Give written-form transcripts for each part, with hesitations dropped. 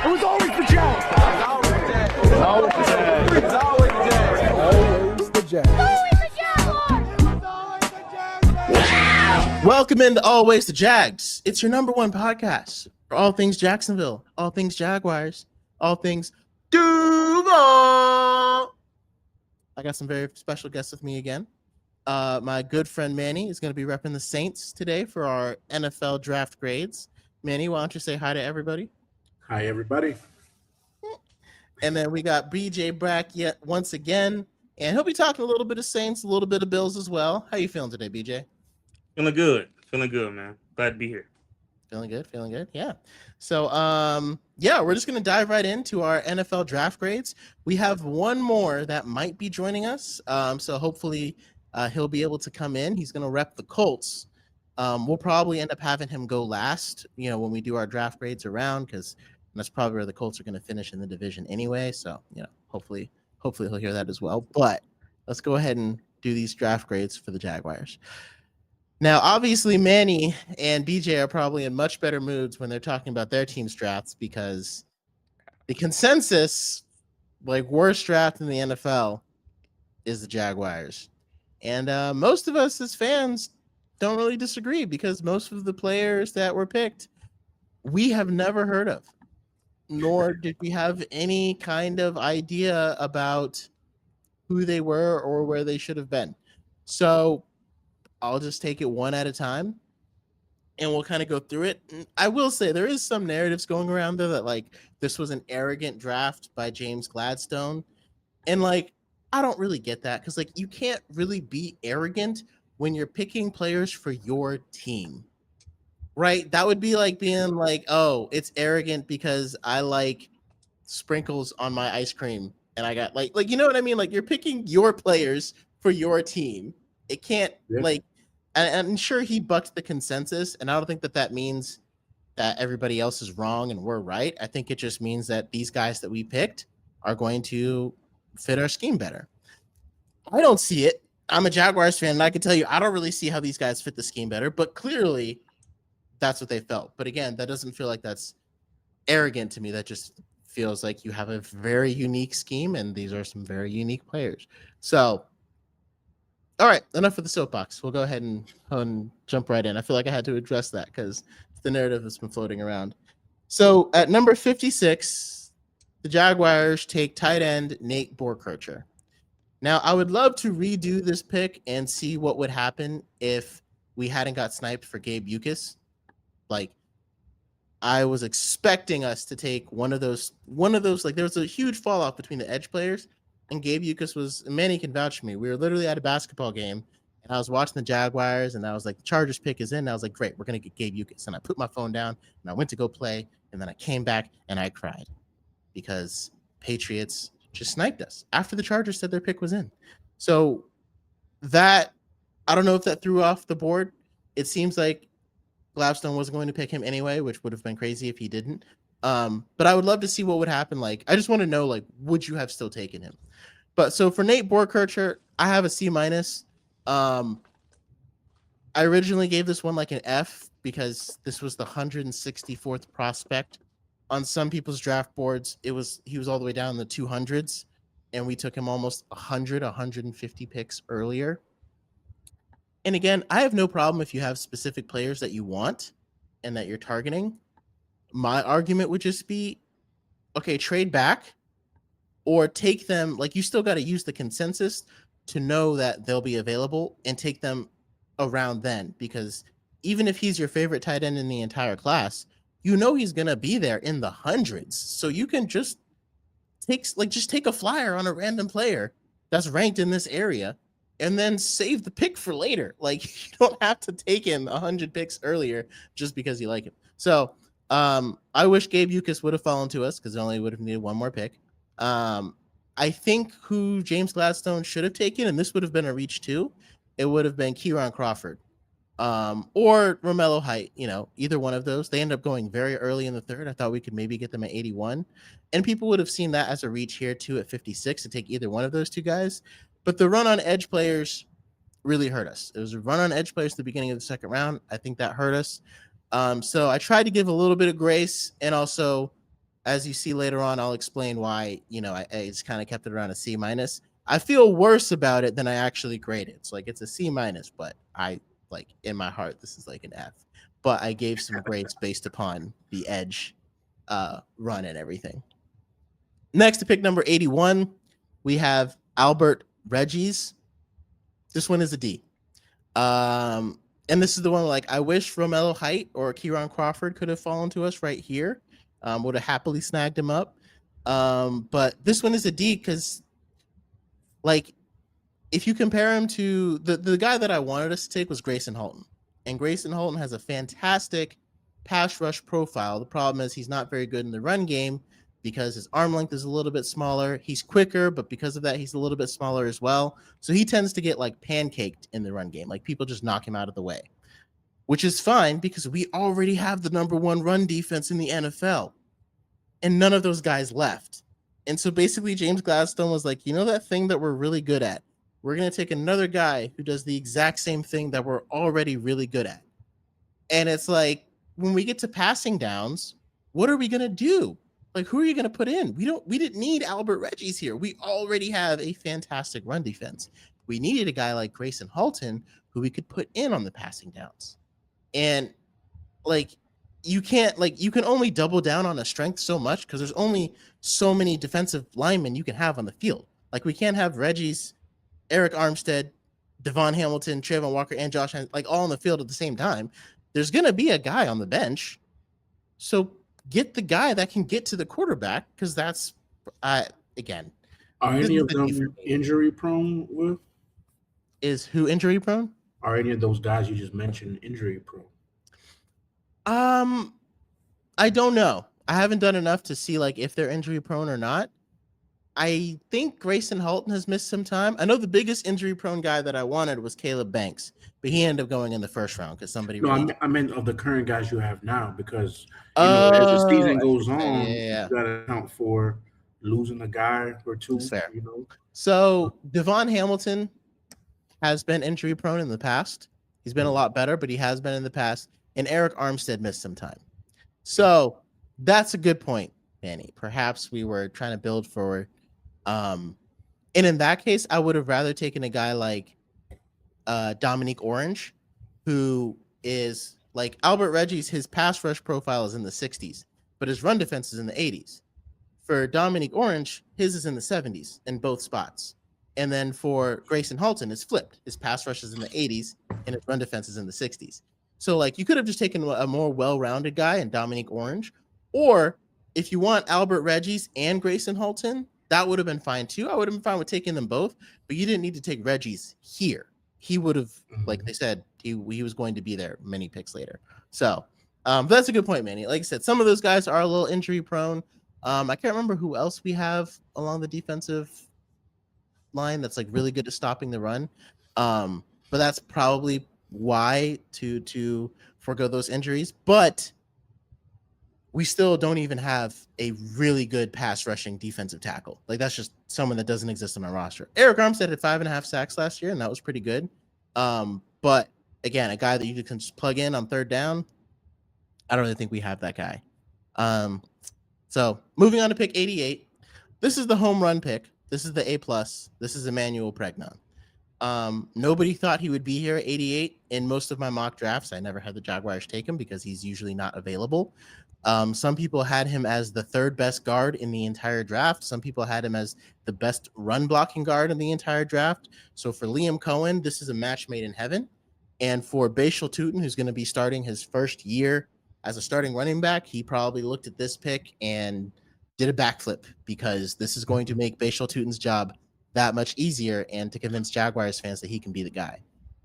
It was always the Jags. It's always the Jags. It's always the Jags. Always the Jags. Welcome into Always the Jags. It's your number one podcast for all things Jacksonville, all things Jaguars, all things Duval. I got some very special guests with me again. My good friend Manny is going to be repping the Saints today for our NFL draft grades. Manny, why don't you say hi to everybody? Hi, everybody. And then we got BJ back yet once again, and he'll be talking a little bit of Saints, a little bit of Bills as well. How you feeling today, BJ? Feeling good, man. Glad to be here. Feeling good. Yeah. So, we're just going to dive right into our NFL draft grades. We have one more that might be joining us. So hopefully he'll be able to come in. He's going to rep the Colts. We'll probably end up having him go last, when we do our draft grades around, because that's probably where the Colts are going to finish in the division anyway. So, hopefully he'll hear that as well. But let's go ahead and do these draft grades for the Jaguars. Now, obviously, Manny and BJ are probably in much better moods when they're talking about their team's drafts, because the consensus, worst draft in the NFL, is the Jaguars. And most of us as fans don't really disagree, because most of the players that were picked, we have never heard of, nor did we have any kind of idea about who they were or where they should have been. So I'll just take it one at a time, and we'll kind of go through it. And I will say there is some narratives going around there that this was an arrogant draft by James Gladstone. And I don't really get that, because you can't really be arrogant when you're picking players for your team, right? That would be like being oh, it's arrogant because I like sprinkles on my ice cream, and I got you know what I mean? You're picking your players for your team. It can't and I'm sure he bucked the consensus, and I don't think that means that everybody else is wrong and we're right. I think it just means that these guys that we picked are going to fit our scheme better. I don't see it. I'm a Jaguars fan, and I can tell you I don't really see how these guys fit the scheme better, but clearly that's what they felt. But again, that doesn't feel like that's arrogant to me. That just feels like you have a very unique scheme, and these are some very unique players. So, all right, enough of the soapbox. We'll go ahead and jump right in. I feel like I had to address that because the narrative has been floating around. So at number 56, the Jaguars take tight end Nate Boerkircher. Now, I would love to redo this pick and see what would happen if we hadn't got sniped for Gabe Yukas. I was expecting us to take one of those. There was a huge fall off between the edge players. And Gabe Yukas was, Manny can vouch for me. We were literally at a basketball game, and I was watching the Jaguars, and I was like, the Chargers pick is in. And I was like, great, we're going to get Gabe Yukas. And I put my phone down, and I went to go play, and then I came back, and I cried because Patriots just sniped us after the Chargers said their pick was in. So that, I don't know if that threw off the board. It seems like Gladstone wasn't going to pick him anyway, which would have been crazy if he didn't. But I would love to see what would happen. I just want to know, would you have still taken him? But so for Nate Boerkircher, I have a C-. I originally gave this one an F because this was the 164th prospect. On some people's draft boards, he was all the way down in the 200s, and we took him almost 150 picks earlier. And again, I have no problem if you have specific players that you want and that you're targeting. My argument would just be, okay, trade back or take them. You still got to use the consensus to know that they'll be available and take them around then, because even if he's your favorite tight end in the entire class, he's going to be there in the hundreds. So you can just take a flyer on a random player that's ranked in this area and then save the pick for later. You don't have to take him 100 picks earlier just because you like him. So I wish Gabe Yukas would have fallen to us, because it only would have needed one more pick. I think who James Gladstone should have taken, and this would have been a reach too, it would have been Kieran Crawford or Romello Height. Either one of those. They ended up going very early in the third. I thought we could maybe get them at 81, and people would have seen that as a reach here too at 56 to take either one of those two guys. But the run on edge players really hurt us. It was a run on edge players at the beginning of the second round. I think that hurt us. So I tried to give a little bit of grace and also as you see later on, I'll explain why, I just kind of kept it around a C minus. I feel worse about it than I actually graded. It's like it's a C minus, but I like in my heart this is like an F. But I gave some grades based upon the edge run and everything. Next to pick number 81, we have Albert Regis. This one is a D. And this is the one like I wish Romello Height or Kieran Crawford could have fallen to us right here. Would have happily snagged him up. But this one is a D because, like, if you compare him to the guy that I wanted us to take was Grayson Halton, and Grayson Halton has a fantastic pass rush profile. The problem is he's not very good in the run game because his arm length is a little bit smaller. He's quicker, but because of that, he's a little bit smaller as well. So he tends to get like pancaked in the run game. Like people just knock him out of the way, which is fine because we already have the number one run defense in the NFL and none of those guys left. And so basically James Gladstone was like, that thing that we're really good at, we're going to take another guy who does the exact same thing that we're already really good at. And it's like, when we get to passing downs, what are we going to do? Like, who are you going to put in? We didn't need Albert Regis here. We already have a fantastic run defense. We needed a guy like Grayson Halton who we could put in on the passing downs. And like, you can only double down on a strength so much because there's only so many defensive linemen you can have on the field. Like, we can't have Regis, Eric Armstead, Devon Hamilton, Trayvon Walker, and Josh like all on the field at the same time. There's going to be a guy on the bench. So get the guy that can get to the quarterback because that's, again. Are any of them injury prone with? Is who injury prone? Are any of those guys you just mentioned injury prone? I don't know. I haven't done enough to see like if they're injury prone or not. I think Grayson Halton has missed some time. I know the biggest injury prone guy that I wanted was Caleb Banks, but he ended up going in the first round because somebody. No, I meant of the current guys you have now because as the season goes on, you got to account for losing a guy or two. That's fair. So Devon Hamilton has been injury prone in the past. He's been a lot better, but he has been in the past. And Eric Armstead missed some time. So that's a good point, Manny. Perhaps we were trying to build for. And in that case, I would have rather taken a guy like Dominique Orange, who is like Albert Regis. His pass rush profile is in the 60s, but his run defense is in the 80s. For Dominique Orange, his is in the 70s in both spots. And then for Grayson Halton, it's flipped. His pass rush is in the 80s and his run defense is in the 60s. So like you could have just taken a more well-rounded guy in Dominique Orange, or if you want Albert Regis and Grayson Halton, that would have been fine too. I would have been fine with taking them both, but you didn't need to take Regis here. He would have, like they said, he was going to be there many picks later. So that's a good point, Manny. Like I said, some of those guys are a little injury prone. I can't remember who else we have along the defensive line that's like really good at stopping the run. But that's probably why to forego those injuries. But we still don't even have a really good pass rushing defensive tackle. Like that's just someone that doesn't exist on our roster. Eric Armstead had 5.5 sacks last year, and that was pretty good. But again, a guy that you can just plug in on third down, I don't really think we have that guy. So moving on to pick 88. This is the home run pick. This is the A+. This is Emmanuel Pregnon. Nobody thought he would be here at 88 in most of my mock drafts. I never had the Jaguars take him because he's usually not available. Some people had him as the third best guard in the entire draft. Some people had him as the best run blocking guard in the entire draft. So for Liam Cohen, this is a match made in heaven. And for Bashal Tutin, who's going to be starting his first year as a starting running back, he probably looked at this pick and did a backflip because this is going to make Bashal Tutin's job that much easier and to convince Jaguars fans that he can be the guy.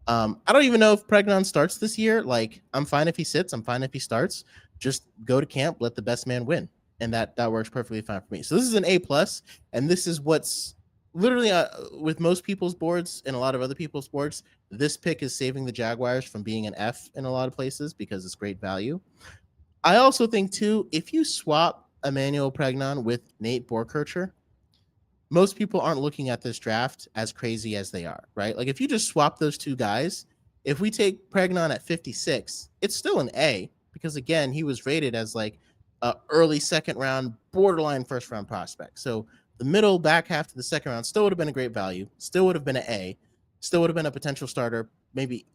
I don't even know if Pregnon starts this year. Like, I'm fine if he sits. I'm fine if he starts. Just go to camp, let the best man win. And that works perfectly fine for me. So this is an A+, and this is what's literally with most people's boards and a lot of other people's boards, this pick is saving the Jaguars from being an F in a lot of places because it's great value. I also think, too, if you swap Emmanuel Pregnon with Nate Borkircher, most people aren't looking at this draft as crazy as they are, right? Like if you just swap those two guys, if we take Pregnon at 56, it's still an A because again, he was rated as like early second round, borderline first round prospect. So the middle back half to the second round still would have been a great value, still would have been an A, still would have been a potential starter, maybe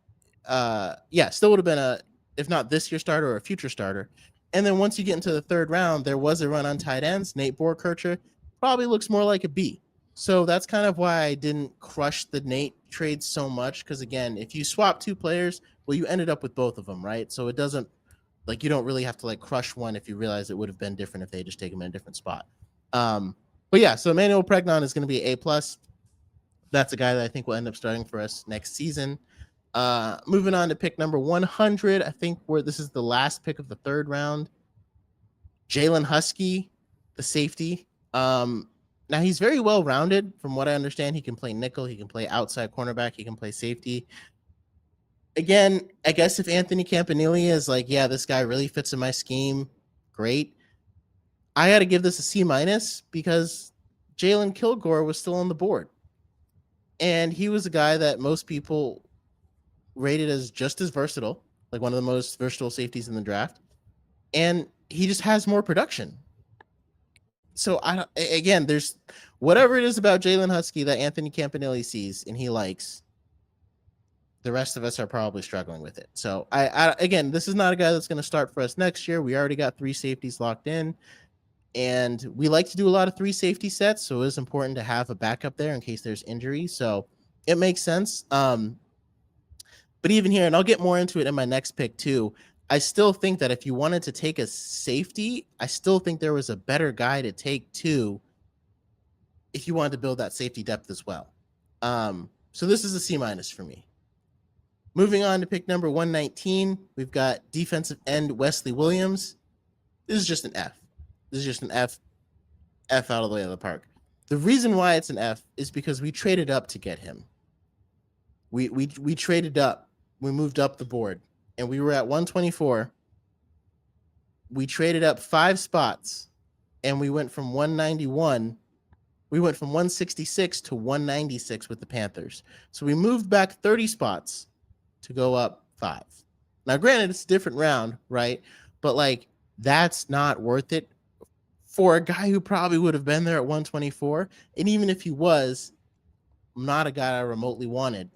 still would have been a, if not this year starter or a future starter. And then once you get into the third round, there was a run on tight ends. Nate Borkircher probably looks more like a B. So that's kind of why I didn't crush the Nate trade so much. Because again, if you swap two players, well, you ended up with both of them, right? So it doesn't, like, you don't really have to like crush one if you realize it would have been different if they just take him in a different spot. But yeah, so Emmanuel Pregnon is going to be A+. That's a guy that I think will end up starting for us next season. Moving on to pick number 100, I think this is the last pick of the third round. Jalen Husky, the safety. Now he's very well rounded, from what I understand. He can play nickel, he can play outside cornerback, he can play safety. Again, I guess if Anthony Campanile is like, yeah, this guy really fits in my scheme, great. I got to give this a C- because Jalen Kilgore was still on the board, and he was a guy that most people rated as just as versatile, like one of the most versatile safeties in the draft, and he just has more production. So there's whatever it is about Jalen Husky that Anthony Campanile sees and he likes. The rest of us are probably struggling with it. So again, this is not a guy that's going to start for us next year. We already got 3 safeties locked in, and we like to do a lot of 3 safety sets. So it is important to have a backup there in case there's injury. So it makes sense. But even here, and I'll get more into it in my next pick too, I still think that if you wanted to take a safety, I still think there was a better guy to take too if you wanted to build that safety depth as well. So this is a C- for me. Moving on to pick number 119, we've got defensive end Wesley Williams. This is just an F. This is just an F out of the way of the park. The reason why it's an F is because we traded up to get him. We traded up. We moved up the board, and we were at 124. We traded up 5 spots, and we went from 191. We went from 166 to 196 with the Panthers. So we moved back 30 spots to go up 5. Now, granted, it's a different round, right? But like, that's not worth it for a guy who probably would have been there at 124. And even if he was, not a guy I remotely wanted,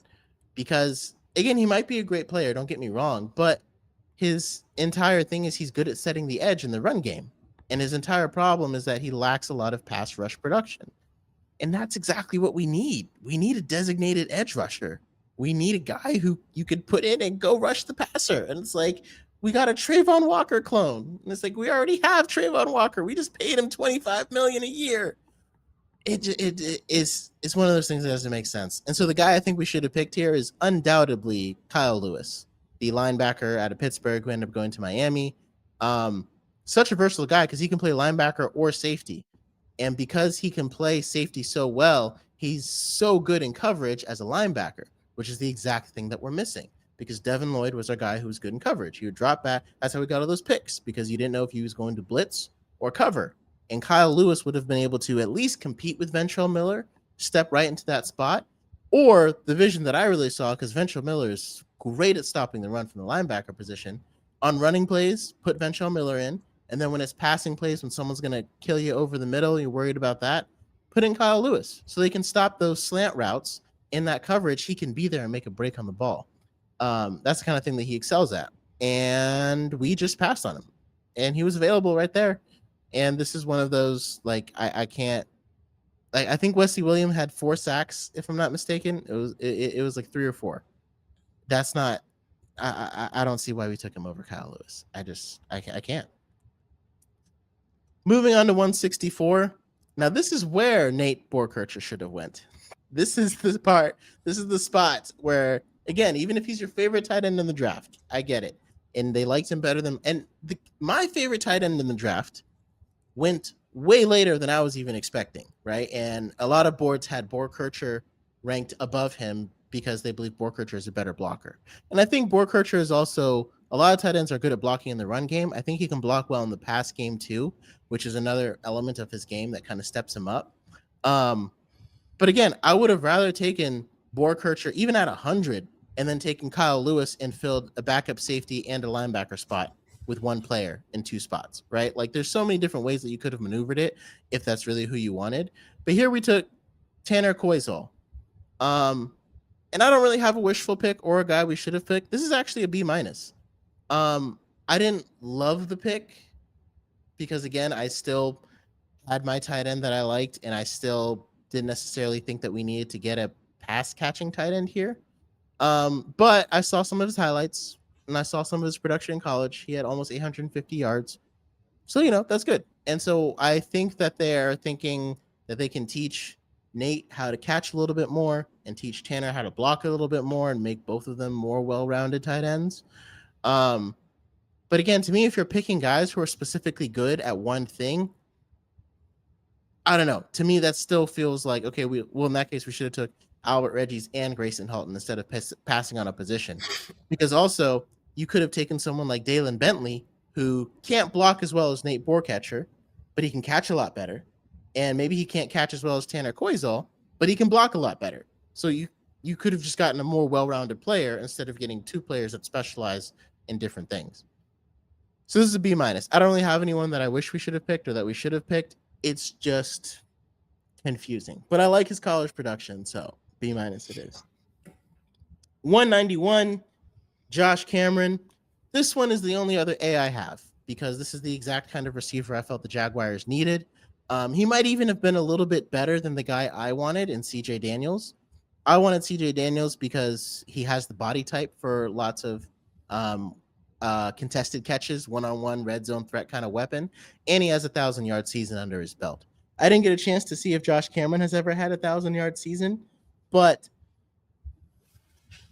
because again, he might be a great player, don't get me wrong, but his entire thing is he's good at setting the edge in the run game. And his entire problem is that he lacks a lot of pass rush production. And that's exactly what we need. We need a designated edge rusher. We need a guy who you could put in and go rush the passer. And it's like, we got a Trayvon Walker clone. And it's like, we already have Trayvon Walker. We just paid him $25 million a year. It's one of those things that doesn't make sense. And so the guy I think we should have picked here is undoubtedly Kyle Lewis, the linebacker out of Pittsburgh who ended up going to Miami. Such a versatile guy because he can play linebacker or safety. And because he can play safety so well, he's so good in coverage as a linebacker, which is the exact thing that we're missing. Because Devin Lloyd was our guy who was good in coverage. He would drop back. That's how we got all those picks, because you didn't know if he was going to blitz or cover. And Kyle Lewis would have been able to at least compete with Ventrell Miller, step right into that spot, or the vision that I really saw, because Ventrell Miller is great at stopping the run from the linebacker position. On running plays, put Ventrell Miller in, and then when it's passing plays, when someone's going to kill you over the middle, you're worried about that, put in Kyle Lewis so they can stop those slant routes. In that coverage, he can be there and make a break on the ball. That's the kind of thing that he excels at. And we just passed on him. And he was available right there. And this is one of those, like, I can't, like, I think Wesley Williams had 4 sacks, if I'm not mistaken. It was like 3 or 4. That's not, I don't see why we took him over Kyle Lewis. I can't. Moving on to 164. Now, this is where Nate Borkircher should have went. This is the part. This is the spot where, again, even if he's your favorite tight end in the draft, I get it. And they liked him better than, and my favorite tight end in the draft went way later than I was even expecting, right? And a lot of boards had Borkircher ranked above him because they believe Borkircher is a better blocker. And I think Borkircher is also, a lot of tight ends are good at blocking in the run game. I think he can block well in the pass game too, which is another element of his game that kind of steps him up. But again, I would have rather taken Borkircher even at 100 and then taken Kyle Lewis and filled a backup safety and a linebacker spot with one player in 2 spots, right? Like there's so many different ways that you could have maneuvered it if that's really who you wanted. But here we took Tanner Koizal. And I don't really have a wishful pick or a guy we should have picked. This is actually a B-. I didn't love the pick because again, I still had my tight end that I liked, and I still didn't necessarily think that we needed to get a pass catching tight end here. But I saw some of his highlights and I saw some of his production in college. He had almost 850 yards. So, that's good. And so I think that they're thinking that they can teach Nate how to catch a little bit more and teach Tanner how to block a little bit more and make both of them more well-rounded tight ends. But again, to me, if you're picking guys who are specifically good at one thing, I don't know. To me, that still feels like, okay, in that case, we should have took Albert Regis and Grayson Halton instead of passing on a position. Because also, you could have taken someone like Dalen Bentley, who can't block as well as Nate Borcatcher, but he can catch a lot better. And maybe he can't catch as well as Tanner Koizal, but he can block a lot better. So you could have just gotten a more well-rounded player instead of getting 2 players that specialize in different things. So this is a B-. I don't really have anyone that I wish we should have picked or that we should have picked. It's just confusing. But I like his college production, so B- it is. 191, Josh Cameron. This one is the only other A I have because this is the exact kind of receiver I felt the Jaguars needed. He might even have been a little bit better than the guy I wanted in CJ Daniels. I wanted CJ Daniels because he has the body type for lots of contested catches, one-on-one red zone threat kind of weapon, and he has a 1,000-yard season under his belt. I didn't get a chance to see if Josh Cameron has ever had a 1,000-yard season, but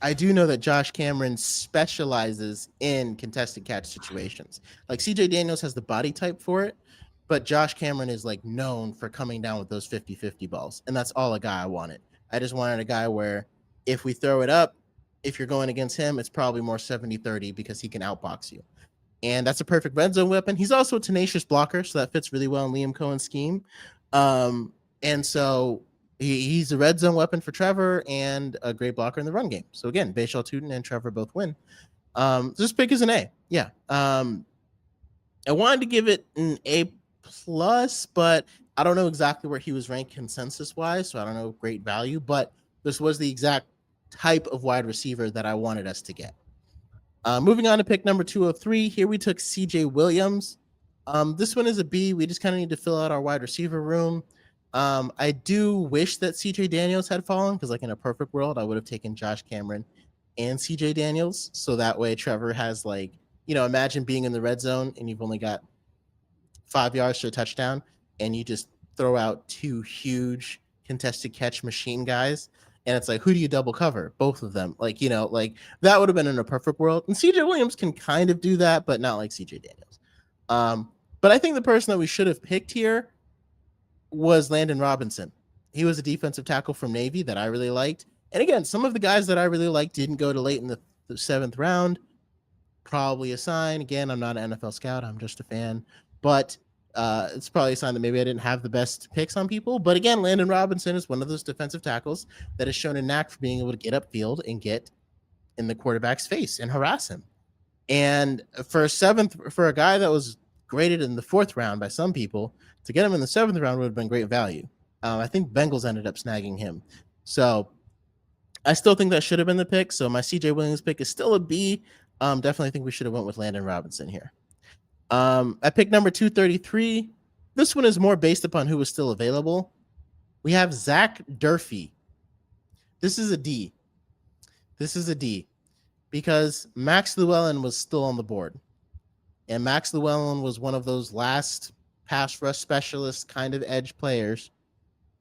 I do know that Josh Cameron specializes in contested catch situations. Like CJ Daniels has the body type for it, but Josh Cameron is like known for coming down with those 50-50 balls, and that's all a guy I wanted. I just wanted a guy where if we throw it up, if you're going against him, it's probably more 70-30 because he can outbox you. And that's a perfect red zone weapon. He's also a tenacious blocker, so that fits really well in Liam Cohen's scheme. And so he's a red zone weapon for Trevor and a great blocker in the run game. So again, Bashal Tootin and Trevor both win. This pick is an A. Yeah. I wanted to give it an A+, but I don't know exactly where he was ranked consensus-wise, so I don't know great value, but this was the exact type of wide receiver that I wanted us to get. Moving on to pick number 203. Here we took CJ Williams. This one is a B. We just kind of need to fill out our wide receiver room. I do wish that CJ Daniels had fallen because, like, in a perfect world, I would have taken Josh Cameron and CJ Daniels. So that way Trevor has, like, imagine being in the red zone and you've only got 5 yards to a touchdown and you just throw out 2 huge contested catch machine guys. And it's like, who do you double cover? Both of them. Like, that would have been in a perfect world. And CJ Williams can kind of do that, but not like CJ Daniels. But I think the person that we should have picked here was Landon Robinson. He was a defensive tackle from Navy that I really liked. And again, some of the guys that I really liked didn't go to late in the 7th round. Probably a sign. Again, I'm not an NFL scout. I'm just a fan. But it's probably a sign that maybe I didn't have the best picks on people. But again, Landon Robinson is one of those defensive tackles that has shown a knack for being able to get upfield and get in the quarterback's face and harass him. And for a guy that was graded in the 4th round by some people, to get him in the 7th round would have been great value. I think Bengals ended up snagging him. So I still think that should have been the pick. So my CJ Williams pick is still a B. Definitely think we should have went with Landon Robinson here. At pick number 233, this one is more based upon who was still available. We have Zach Durfee. This is a D. Because Max Llewellyn was still on the board. And Max Llewellyn was one of those last pass rush specialist kind of edge players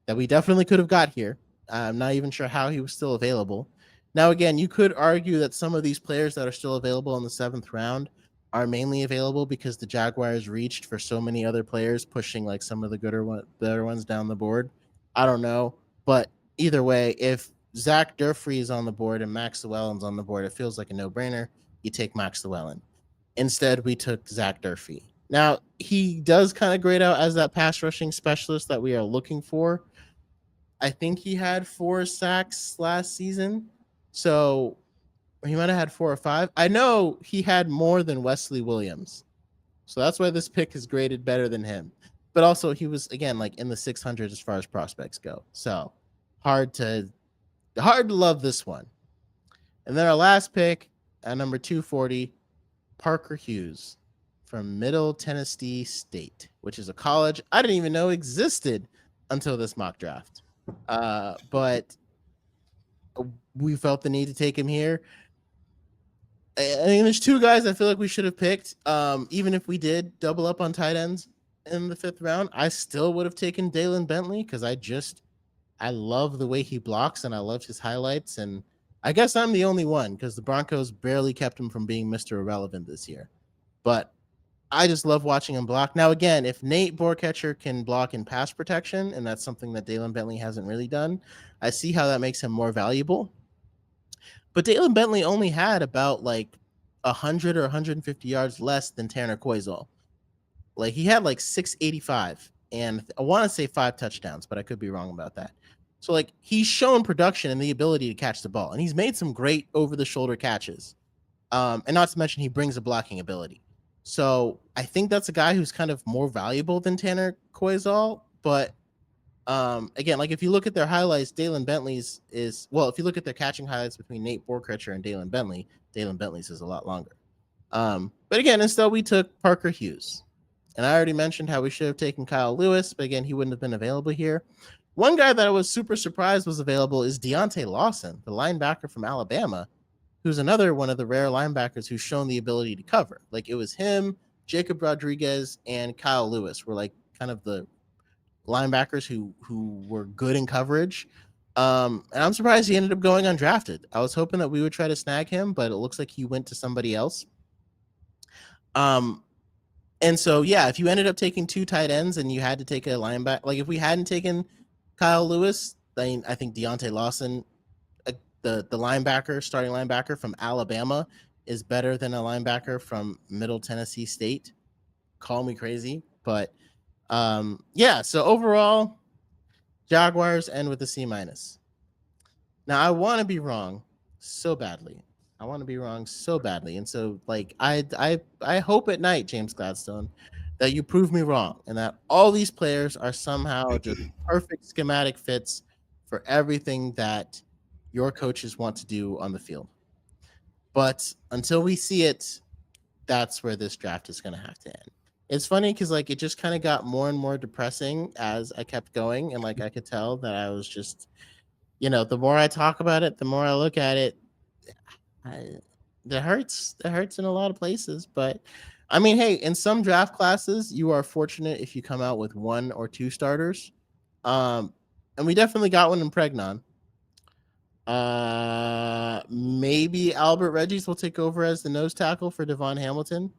that we definitely could have got here. I'm not even sure how he was still available. Now, again, you could argue that some of these players that are still available in the 7th round are mainly available because the Jaguars reached for so many other players, pushing like some of the better ones down the board. I don't know. But either way, if Zach Durfee is on the board and Max Llewellyn's on the board, it feels like a no-brainer. You take Max Llewellyn. Instead, we took Zach Durfee. Now, he does kind of grade out as that pass rushing specialist that we are looking for. I think he had 4 sacks last season. So He might have had 4 or 5. I know he had more than Wesley Williams. So that's why this pick is graded better than him. But also he was, again, like in the 600 as far as prospects go. So hard to love this one. And then our last pick at number 240, Parker Hughes from Middle Tennessee State, which is a college I didn't even know existed until this mock draft. But we felt the need to take him here. I mean, there's 2 guys I feel like we should have picked. Even if we did double up on tight ends in the 5th round, I still would have taken Dalen Bentley because I love the way he blocks and I love his highlights. And I guess I'm the only one because the Broncos barely kept him from being Mr. Irrelevant this year. But I just love watching him block. Now, again, if Nate Borketcher can block in pass protection, and that's something that Dalen Bentley hasn't really done, I see how that makes him more valuable. But Dalen Bentley only had about like 100 or 150 yards less than Tanner Koizal. Like he had like 685 and I want to say 5 touchdowns, but I could be wrong about that. So like he's shown production and the ability to catch the ball, and he's made some great over the shoulder catches. And not to mention he brings a blocking ability. So I think that's a guy who's kind of more valuable than Tanner Koizal. But again, like if you look at their highlights, Dalen Bentley's is, well, if you look at their catching highlights between Nate Borkretcher and Dalen Bentley's is a lot longer. But again, instead we took Parker Hughes. And I already mentioned how we should have taken Kyle Lewis, but again, he wouldn't have been available here. One guy that I was super surprised was available is Deontay Lawson, the linebacker from Alabama, who's another one of the rare linebackers who's shown the ability to cover. Like it was him, Jacob Rodriguez, and Kyle Lewis were like kind of the linebackers who were good in coverage. And I'm surprised he ended up going undrafted. I was hoping that we would try to snag him, but it looks like he went to somebody else. And so, yeah, if you ended up taking 2 tight ends and you had to take a linebacker, like if we hadn't taken Kyle Lewis, then I think Deontay Lawson, the linebacker, starting linebacker from Alabama, is better than a linebacker from Middle Tennessee State. Call me crazy, but yeah. So overall, Jaguars end with a C-. Now I want to be wrong so badly. And so like I hope at night, James Gladstone, that you prove me wrong and that all these players are somehow just perfect schematic fits for everything that your coaches want to do on the field. But until we see it, that's where this draft is going to have to end. It's funny because like it just kind of got more and more depressing as I kept going, and like I could tell that I was just, the more I talk about it, the more I look at it, that hurts in a lot of places. But I mean, hey, in some draft classes, you are fortunate if you come out with 1 or 2 starters. And we definitely got one in Pregnon. Maybe Albert Regis will take over as the nose tackle for Devon Hamilton.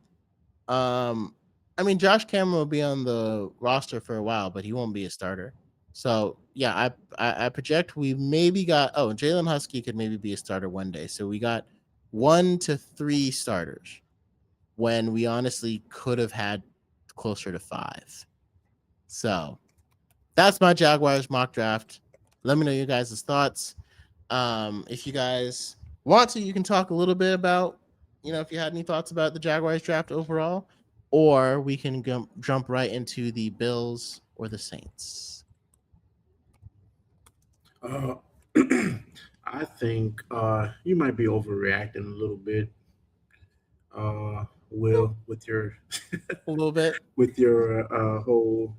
I mean, Josh Cameron will be on the roster for a while, but he won't be a starter. So yeah, I project we maybe got Jalen Husky could maybe be a starter one day. So we got 1 to 3 starters when we honestly could have had closer to 5. So that's my Jaguars mock draft. Let me know your guys' thoughts. If you guys want to, you can talk a little bit about, if you had any thoughts about the Jaguars draft overall, or we can jump right into the Bills or the Saints. I think you might be overreacting a little bit, Will, with your a little bit with your whole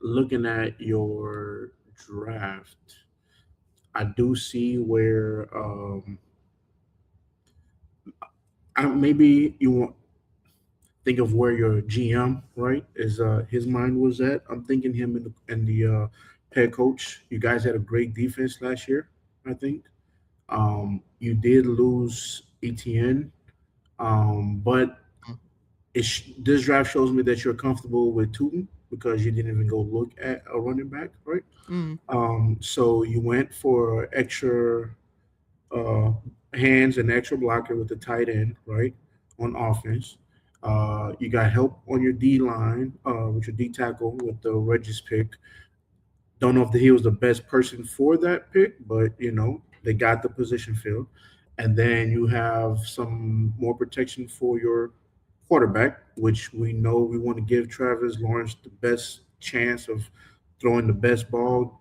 looking at your draft. I do see where maybe you want think of where your GM right is his mind was at. I'm thinking him and the head coach. You guys had a great defense last year, I think. You did lose ETN, but this draft shows me that you're comfortable with Tootin because you didn't even go look at a running back, right? So you went for extra hands and extra blocker with the tight end, right, on offense. You got help on your D line with your D tackle with the Regis pick. Don't know if he was the best person for that pick, but They got the position filled. And then you have some more protection for your quarterback, which we know we want to give Travis Lawrence the best chance of throwing the best ball.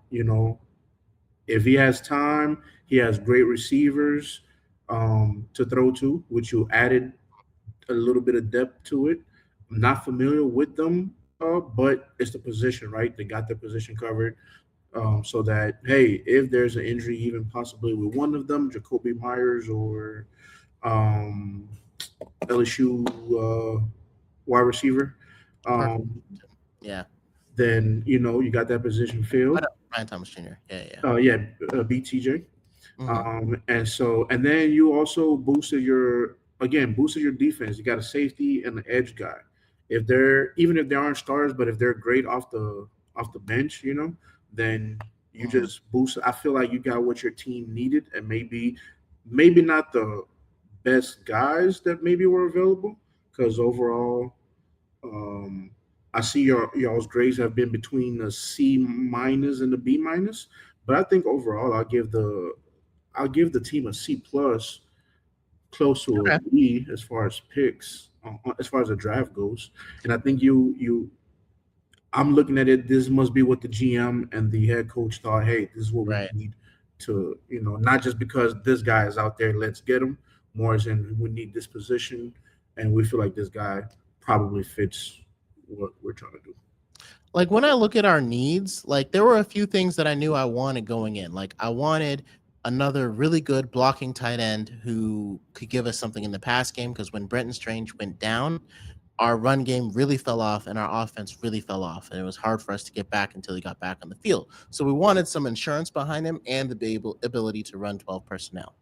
If he has time, he has great receivers to throw to, which you added a little bit of depth to it. I'm not familiar with them, but it's the position, right? They got their position covered, so that hey, if there's an injury, even possibly with one of them, Jacoby Myers or um, LSU wide receiver, Parker. um, Yeah. then you got that position Oh, filled. no, Ryan Thomas Jr. Yeah, yeah. Yeah, BTJ. Mhm. And then you also boosted your defense. You got a safety and an edge guy. If they aren't stars, but if they're great off the bench, then you Mhm. just boost. I feel like you got what your team needed, and maybe not the best guys that maybe were available, because overall, um, I see y'all's grades have been between the C minus and the B minus, but I think overall I'll give the team a C plus, close to a Okay. B as far as picks, as far as the draft goes. And I think I'm looking at it. This must be what the GM and the head coach thought. Hey, this is what we Right. need to, not just because this guy is out there, let's get him. More as in we need this position, and we feel like this guy probably fits what we're trying to do. Like when I look at our needs, like there were a few things that I knew I wanted going in. Like I wanted another really good blocking tight end who could give us something in the pass game, because when Brenton Strange went down, our run game really fell off and our offense really fell off, and it was hard for us to get back until he got back on the field. So we wanted some insurance behind him and the ability to run 12 personnel.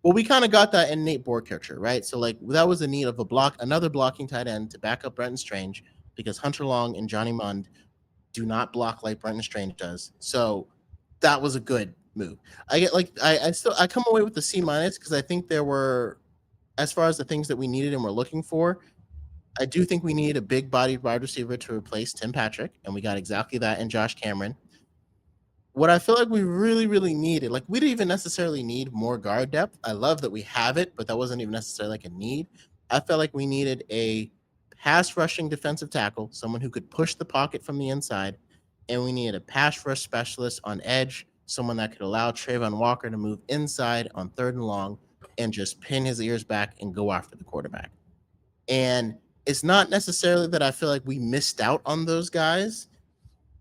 Well, we kind of got that in Nate Borkircher, right? So like that was the need of another blocking tight end to back up Brenton Strange, because Hunter Long and Johnny Mund do not block like Brenton Strange does. So that was a good move. I get like I come away with the C minus, because I think there were, as far as the things that we needed and we're looking for, I do think we need a big bodied wide receiver to replace Tim Patrick, and we got exactly that in Josh Cameron. What I feel like we really, really needed, like we didn't even necessarily need more guard depth. I love that we have it, but that wasn't even necessarily like a need. I felt like we needed a pass rushing defensive tackle, someone who could push the pocket from the inside, and we needed a pass rush specialist on edge, someone that could allow Trayvon Walker to move inside on 3rd and long and just pin his ears back and go after the quarterback. And it's not necessarily that I feel like we missed out on those guys.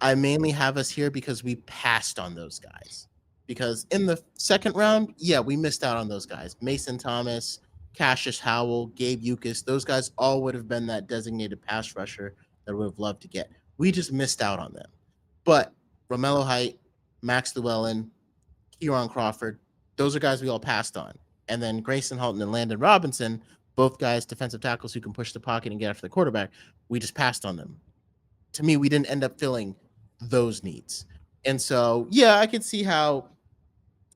I mainly have us here because we passed on those guys. Because in the second round, yeah, we missed out on those guys. Mason Thomas, Cassius Howell, Gabe Eucas, those guys all would have been that designated pass rusher that we would have loved to get. We just missed out on them. But Romello Height, Max Llewellyn, Kieran Crawford, those are guys we all passed on. And then Grayson Halton and Landon Robinson, both guys, defensive tackles who can push the pocket and get after the quarterback, we just passed on them. To me, we didn't end up filling those needs. And so, yeah, I could see how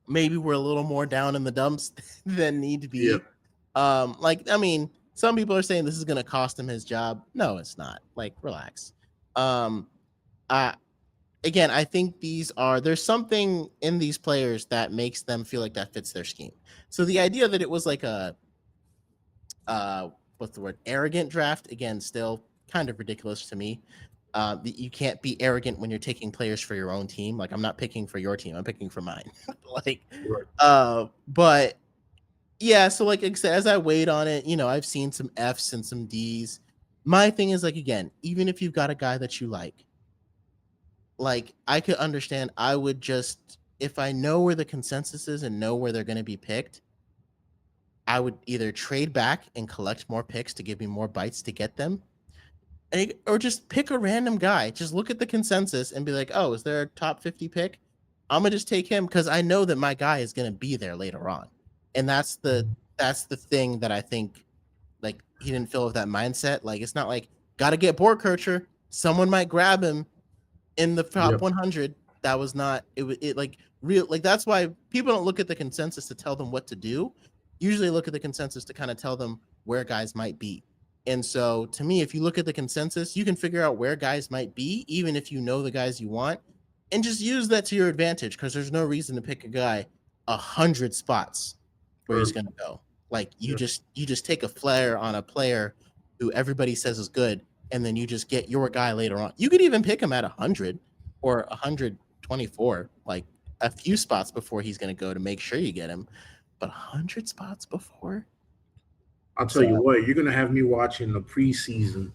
maybe we're a little more down in the dumps than need to Yeah. be. Like, I mean, some people are saying this is going to cost him his job. No, it's not. Like, relax. I Again, I think there's something in these players that makes them feel like that fits their scheme. So the idea that it was like a what's the word, arrogant draft, again, still kind of ridiculous to me. You can't be arrogant when you're taking players for your own team. Like I'm not picking for your team, I'm picking for mine. Like Right. but yeah, so like I said, as I weighed on it, I've seen some F's and some D's. My thing is, like, again, even if you've got a guy that you like I could understand. I would just, if I know where the consensus is and know where they're going to be picked, I would either trade back and collect more picks to give me more bites to get them, or just pick a random guy. Just look at the consensus and be like, oh, is there a top 50 pick? I'm gonna just take him because I know that my guy is gonna be there later on. And that's the thing that I think, like, he didn't feel with that mindset. Like it's not like gotta get Borkircher. Someone might grab him in the top Yep. 100. That was not it like real, like that's why people don't look at the consensus to tell them what to do. Usually look at the consensus to kind of tell them where guys might be. And so to me, if you look at the consensus, you can figure out where guys might be, even if you know the guys you want, and just use that to your advantage, because there's no reason to pick a guy 100 spots where he's going to go. Like you just take a flare on a player who everybody says is good, and then you just get your guy later on. You could even pick him at 100 or 124, like a few spots before he's going to go to make sure you get him. But 100 spots before. I'll tell you what, you're gonna have me watching the preseason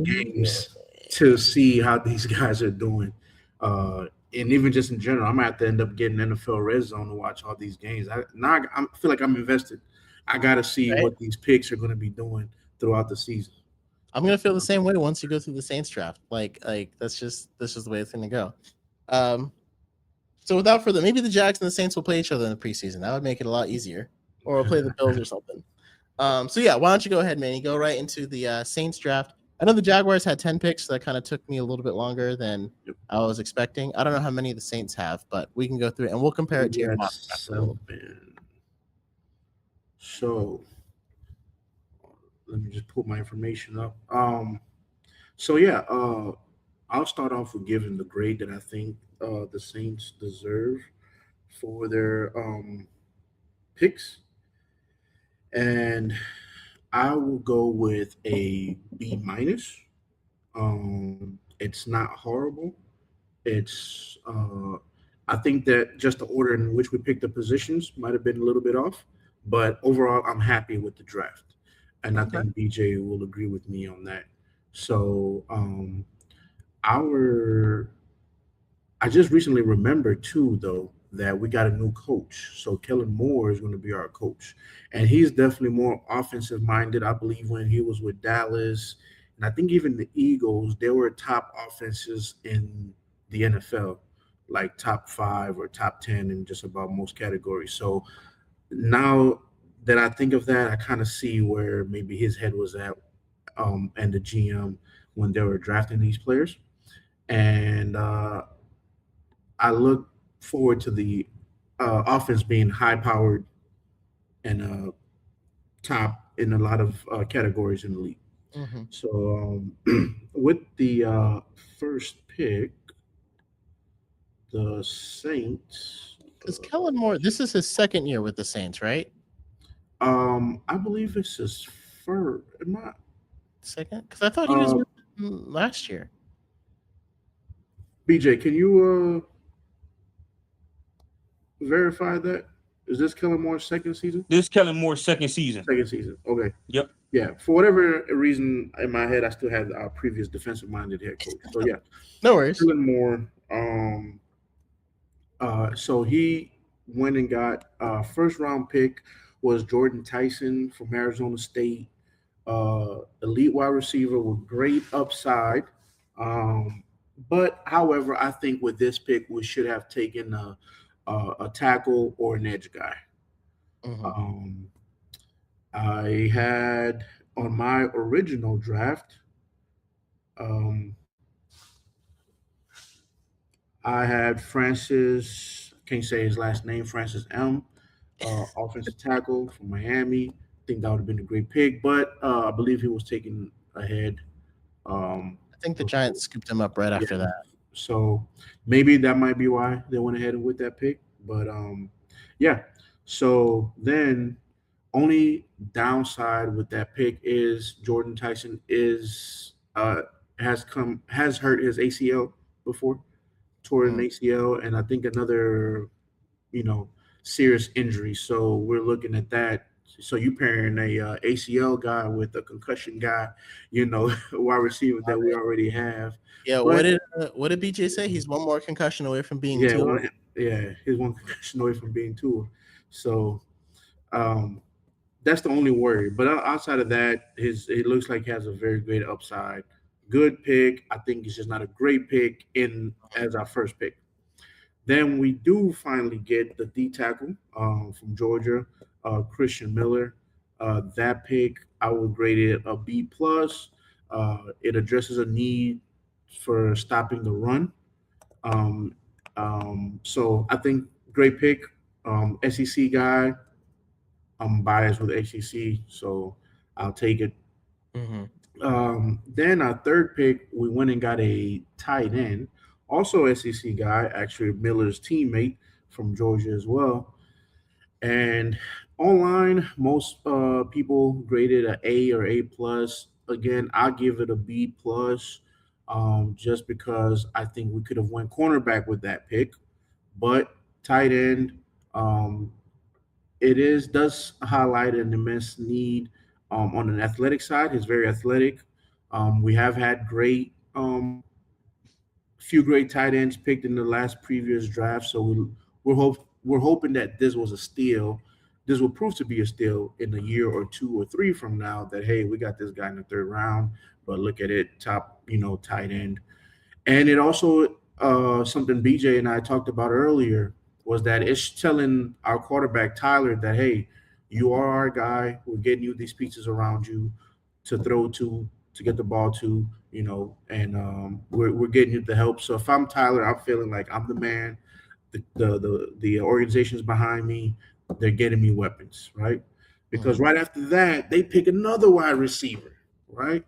games to see how these guys are doing. And even just in general, I'm gonna have to end up getting NFL Red Zone to watch all these games. I feel like I'm invested. I gotta see what these picks are gonna be doing throughout the season. I'm gonna feel the same way once you go through the Saints draft. Like that's just the way it's gonna go. So without further, maybe the Jags and the Saints will play each other in the preseason. That would make it a lot easier. Or we'll play the Bills or something. So yeah, why don't you go ahead, Manny? Go right into the Saints draft. I know the Jaguars had 10 picks, so that kind of took me a little bit longer than I was expecting. I don't know how many the Saints have, but we can go through it and we'll compare it to your mock draft. So let me just pull my information up. So yeah, I'll start off with giving the grade that I think the Saints deserve for their picks. And I will go with a B minus. It's not horrible. It's I think that just the order in which we picked the positions might have been a little bit off, but overall I'm happy with the draft. And I think BJ will agree with me on that. So I just recently remembered too, though, that we got a new coach. So Kellen Moore is going to be our coach, and he's definitely more offensive minded. I believe when he was with Dallas, and I think even the Eagles, they were top offenses in the NFL, like top 5 or top 10 in just about most categories. So now that I think of that, I kind of see where maybe his head was at, and the GM when they were drafting these players, and I look forward to the offense being high powered and top in a lot of categories in the league. Mm-hmm. So with the first pick, the Saints. Is Kellen Moore? This is his second year with the Saints, right? I believe it's his first. Not second, because I thought he was with them last year. BJ, can you verify that? Is this Kellen Moore's second season? This is Kellen Moore's second season. Second season. Okay. Yep. Yeah. For whatever reason in my head, I still had our previous defensive-minded head coach. So yeah. No worries. Kellen Moore. So he went and got first-round pick was Jordan Tyson from Arizona State. Elite wide receiver with great upside. But however, I think with this pick, we should have taken a tackle or an edge guy. Mm-hmm. I had on my original draft, I had Francis, can't say his last name, Francis M., offensive tackle from Miami. I think that would have been a great pick, but I believe he was taken ahead. I think the Giants scooped him up right after that. So maybe that might be why they went ahead with that pick. But yeah. So then only downside with that pick is Jordan Tyson has hurt his ACL before, tore an ACL, and I think another, serious injury. So we're looking at that. So you pairing a ACL guy with a concussion guy, wide receiver that we already have. Yeah, but, what did BJ say? He's one more concussion away from being Tua. He's one concussion away from being Tua. So that's the only worry. But outside of that, it looks like he has a very great upside. Good pick. I think it's just not a great pick as our first pick. Then we do finally get the D tackle from Georgia, Christian Miller. That pick, I would grade it a B plus. It addresses a need for stopping the run. So I think great pick. SEC guy. I'm biased with SEC, so I'll take it. Mm-hmm. Then our third pick, we went and got a tight end, also SEC guy, actually Miller's teammate from Georgia as well. And online, most people graded a A or A plus. Again, I give it a B plus, just because I think we could have went cornerback with that pick, but tight end, um, it is does highlight an immense need on an athletic side. He's very athletic. We have had few great tight ends picked in the last previous draft. So we're hoping that this was a steal. This will prove to be a steal in a year or two or three from now. That hey, we got this guy in the third round, but look at it, top tight end. And it also something BJ and I talked about earlier was that it's telling our quarterback Tyler that hey, you are our guy. We're getting you these pieces around you to throw to get the ball to, and we're getting you the help. So if I'm Tyler, I'm feeling like I'm the man. The organization's behind me. They're getting me weapons, right? Because right after that, they pick another wide receiver, right?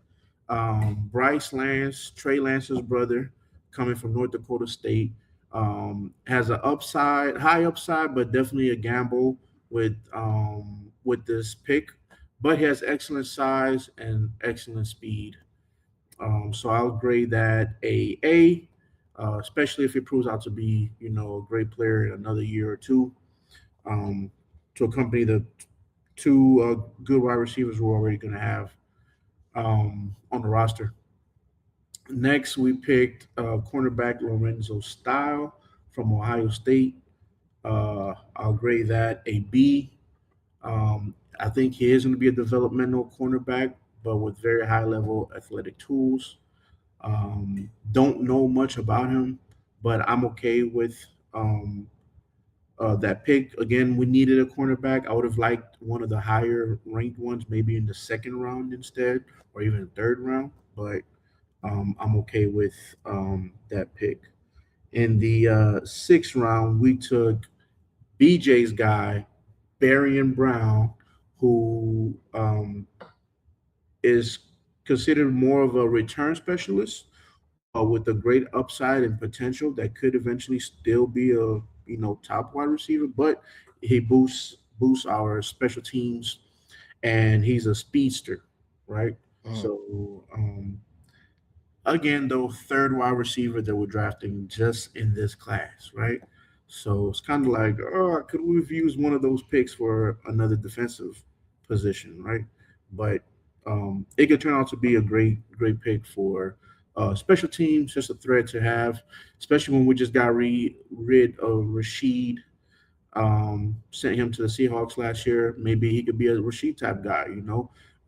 Bryce Lance, Trey Lance's brother, coming from North Dakota State, has an high upside, but definitely a gamble with this pick. But he has excellent size and excellent speed. So I'll grade that A, especially if it proves out to be a great player in another year or two, um, to accompany the two good wide receivers we're already going to have on the roster. Next, we picked cornerback Lorenzo Style from Ohio State. I'll grade that a B. I think he is going to be a developmental cornerback, but with very high level athletic tools. Don't know much about him, but I'm okay with that pick. Again, we needed a cornerback. I would have liked one of the higher ranked ones, maybe in the second round instead, or even the third round. But I'm okay with that pick. In the sixth round, we took BJ's guy, Barian Brown, who is considered more of a return specialist with a great upside and potential that could eventually still be a top wide receiver, but he boosts our special teams, and he's a speedster, right? Mm. So again, though, third wide receiver that we're drafting just in this class, right? So it's kind of like, oh, could we have used one of those picks for another defensive position, right? But it could turn out to be a great pick for special teams, just a threat to have, especially when we just got rid of Rashid, sent him to the Seahawks last year. Maybe he could be a Rashid type guy,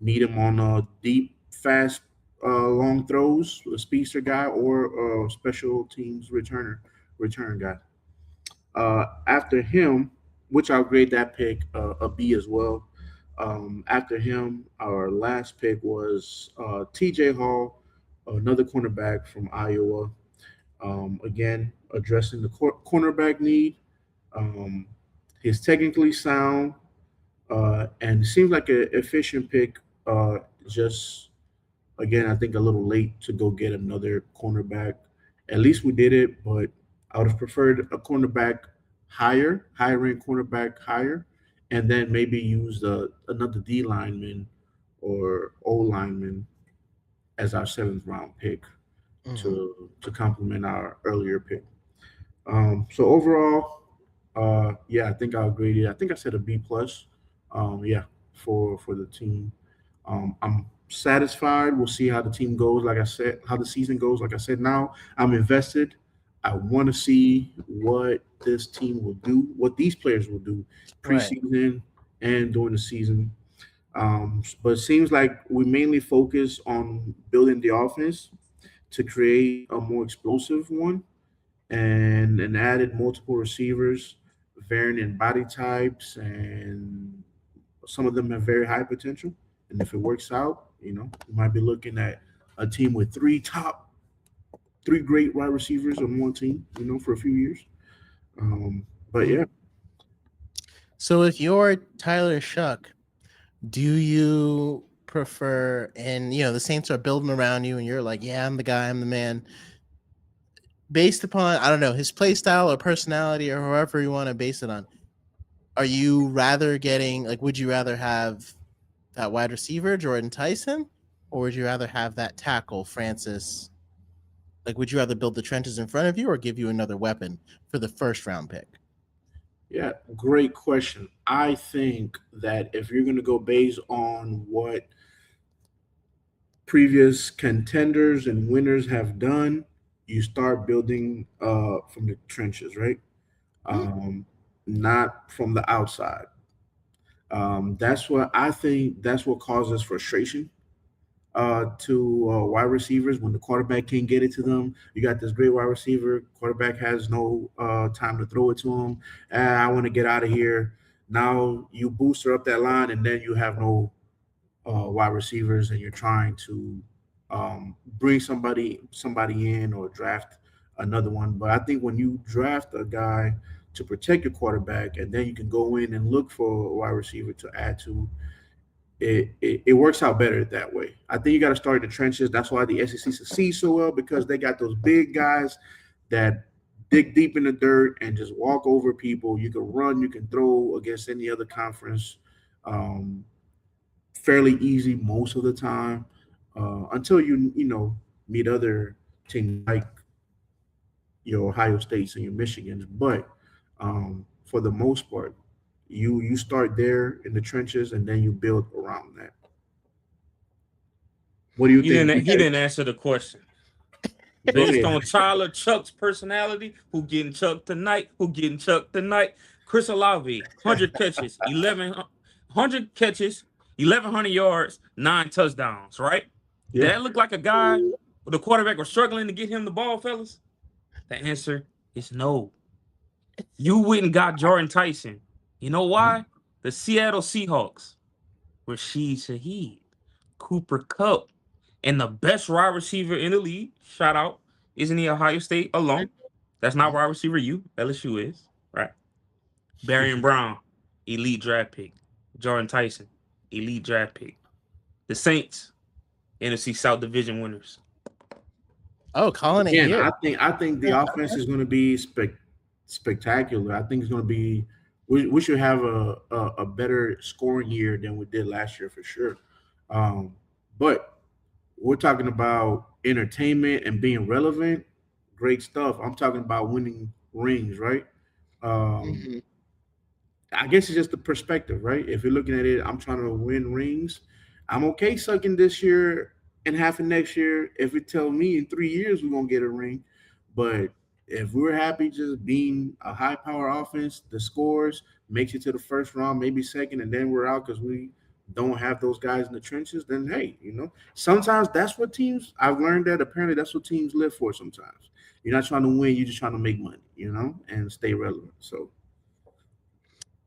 need him on deep, fast, long throws, a speedster guy, or a special teams return guy. After him, which I'll grade that pick a B as well. After him, our last pick was T.J. Hall, another cornerback from Iowa. Again, addressing the cornerback need. Um, he's technically sound, and seems like an efficient pick. Just again, I think a little late to go get another cornerback. At least we did it, but I would have preferred a cornerback higher ranked cornerback higher, and then maybe use another D lineman or O lineman as our seventh round pick Mhm. to complement our earlier pick. So overall, yeah, I think I'll grade it. I think I said a B plus. Yeah, for the team. I'm satisfied. We'll see how the team goes. Like I said, how the season goes. Like I said, now I'm invested. I want to see what this team will do, what these players will do Right. preseason and during the season. But it seems like we mainly focus on building the offense to create a more explosive one, and added multiple receivers, varying in body types, and some of them have very high potential. And if it works out, we might be looking at a team with three great wide receivers on one team, for a few years. But yeah, So if you're Tyler Shuck, do you prefer, and the Saints are building around you and you're like, yeah, I'm the guy, I'm the man. based upon, I don't know, his play style or personality or however you want to base it on, are you rather getting, like, would you rather have that wide receiver, Jordan Tyson, or would you rather have that tackle, Francis? Like, would you rather build the trenches in front of you or give you another weapon for the first round pick? Yeah, great question. I think that if you're going to go based on what previous contenders and winners have done, you start building from the trenches, right? Hmm. Not from the outside. That's what I think. That's what causes frustration to wide receivers when the quarterback can't get it to them. You got this great wide receiver, quarterback has no time to throw it to him. I want to get out of here. Now you booster up that line, and then you have no wide receivers, and you're trying to bring somebody in or draft another one. But I think when you draft a guy to protect your quarterback, and then you can go in and look for a wide receiver to add to, it works out better that way. I think you got to start in the trenches. That's why the SEC succeeds so well, because they got those big guys that dig deep in the dirt and just walk over people. You can run, you can throw against any other conference. Um, Fairly easy most of the time, until you meet other teams like your Ohio States and your Michigans. But for the most part, you start there in the trenches and then you build around that. What do you He think? didn't answer the question. Go Based ahead. on Tyler Chuck's personality, who getting chucked tonight? Who getting chucked tonight? Chris Olave, 100 catches, 1,100 yards, 9 touchdowns. Right? Did Yeah. that look like a guy with a quarterback was struggling to get him the ball, fellas? The answer is no. You went and got Jordan Tyson. You know why? The Seattle Seahawks, Rashid Shaheed, Cooper Cup, and the best wide receiver in the league. Shout out. Isn't he Ohio State alum? That's not wide receiver you. LSU is. Right. Barry Brown, elite draft pick. Jordan Tyson, elite draft pick. The Saints, NFC South Division winners. Oh, calling it Again, here. I think the offense is going to be spectacular. I think it's going to be. We should have a better scoring year than we did last year for sure. Um, but we're talking about entertainment and being relevant. Great stuff. I'm talking about winning rings, right? Um, Mhm. I guess it's just the perspective, right? If you're looking at it, I'm trying to win rings. I'm okay sucking this year and half of next year. If it tell me in 3 years we're gonna get a ring, but if we're happy just being a high power offense, the scores makes it to the first round, maybe second, and then we're out because we don't have those guys in the trenches. Then hey, sometimes that's what teams. I've learned that apparently that's what teams live for. Sometimes you're not trying to win, you're just trying to make money, and stay relevant. So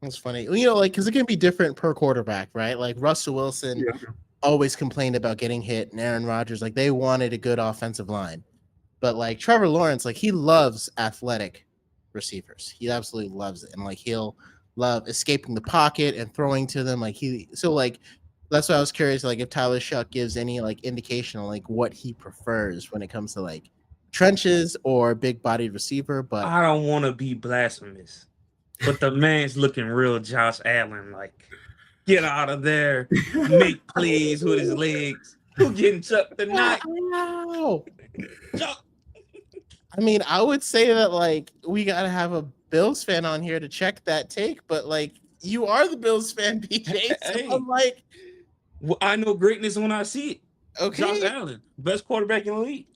That's funny. Well, like, because it can be different per quarterback, right? Like Russell Wilson yeah. always complained about getting hit, and Aaron Rodgers, like, they wanted a good offensive line. But like Trevor Lawrence, like, he loves athletic receivers. He absolutely loves it, and like he'll love escaping the pocket and throwing to them. Like that's why I was curious, like, if Tyler Shuck gives any like indication on like what he prefers when it comes to like trenches or big bodied receiver. But I don't want to be blasphemous, but the man's looking real Josh Allen like. Get out of there. Make plays with his legs. Who getting chucked tonight? wow. Chuck. I mean, I would say that like we gotta have a Bills fan on here to check that take, but like you are the Bills fan, BJ. So Hey, I'm like, I know greatness when I see it. Josh okay. Allen, best quarterback in the league.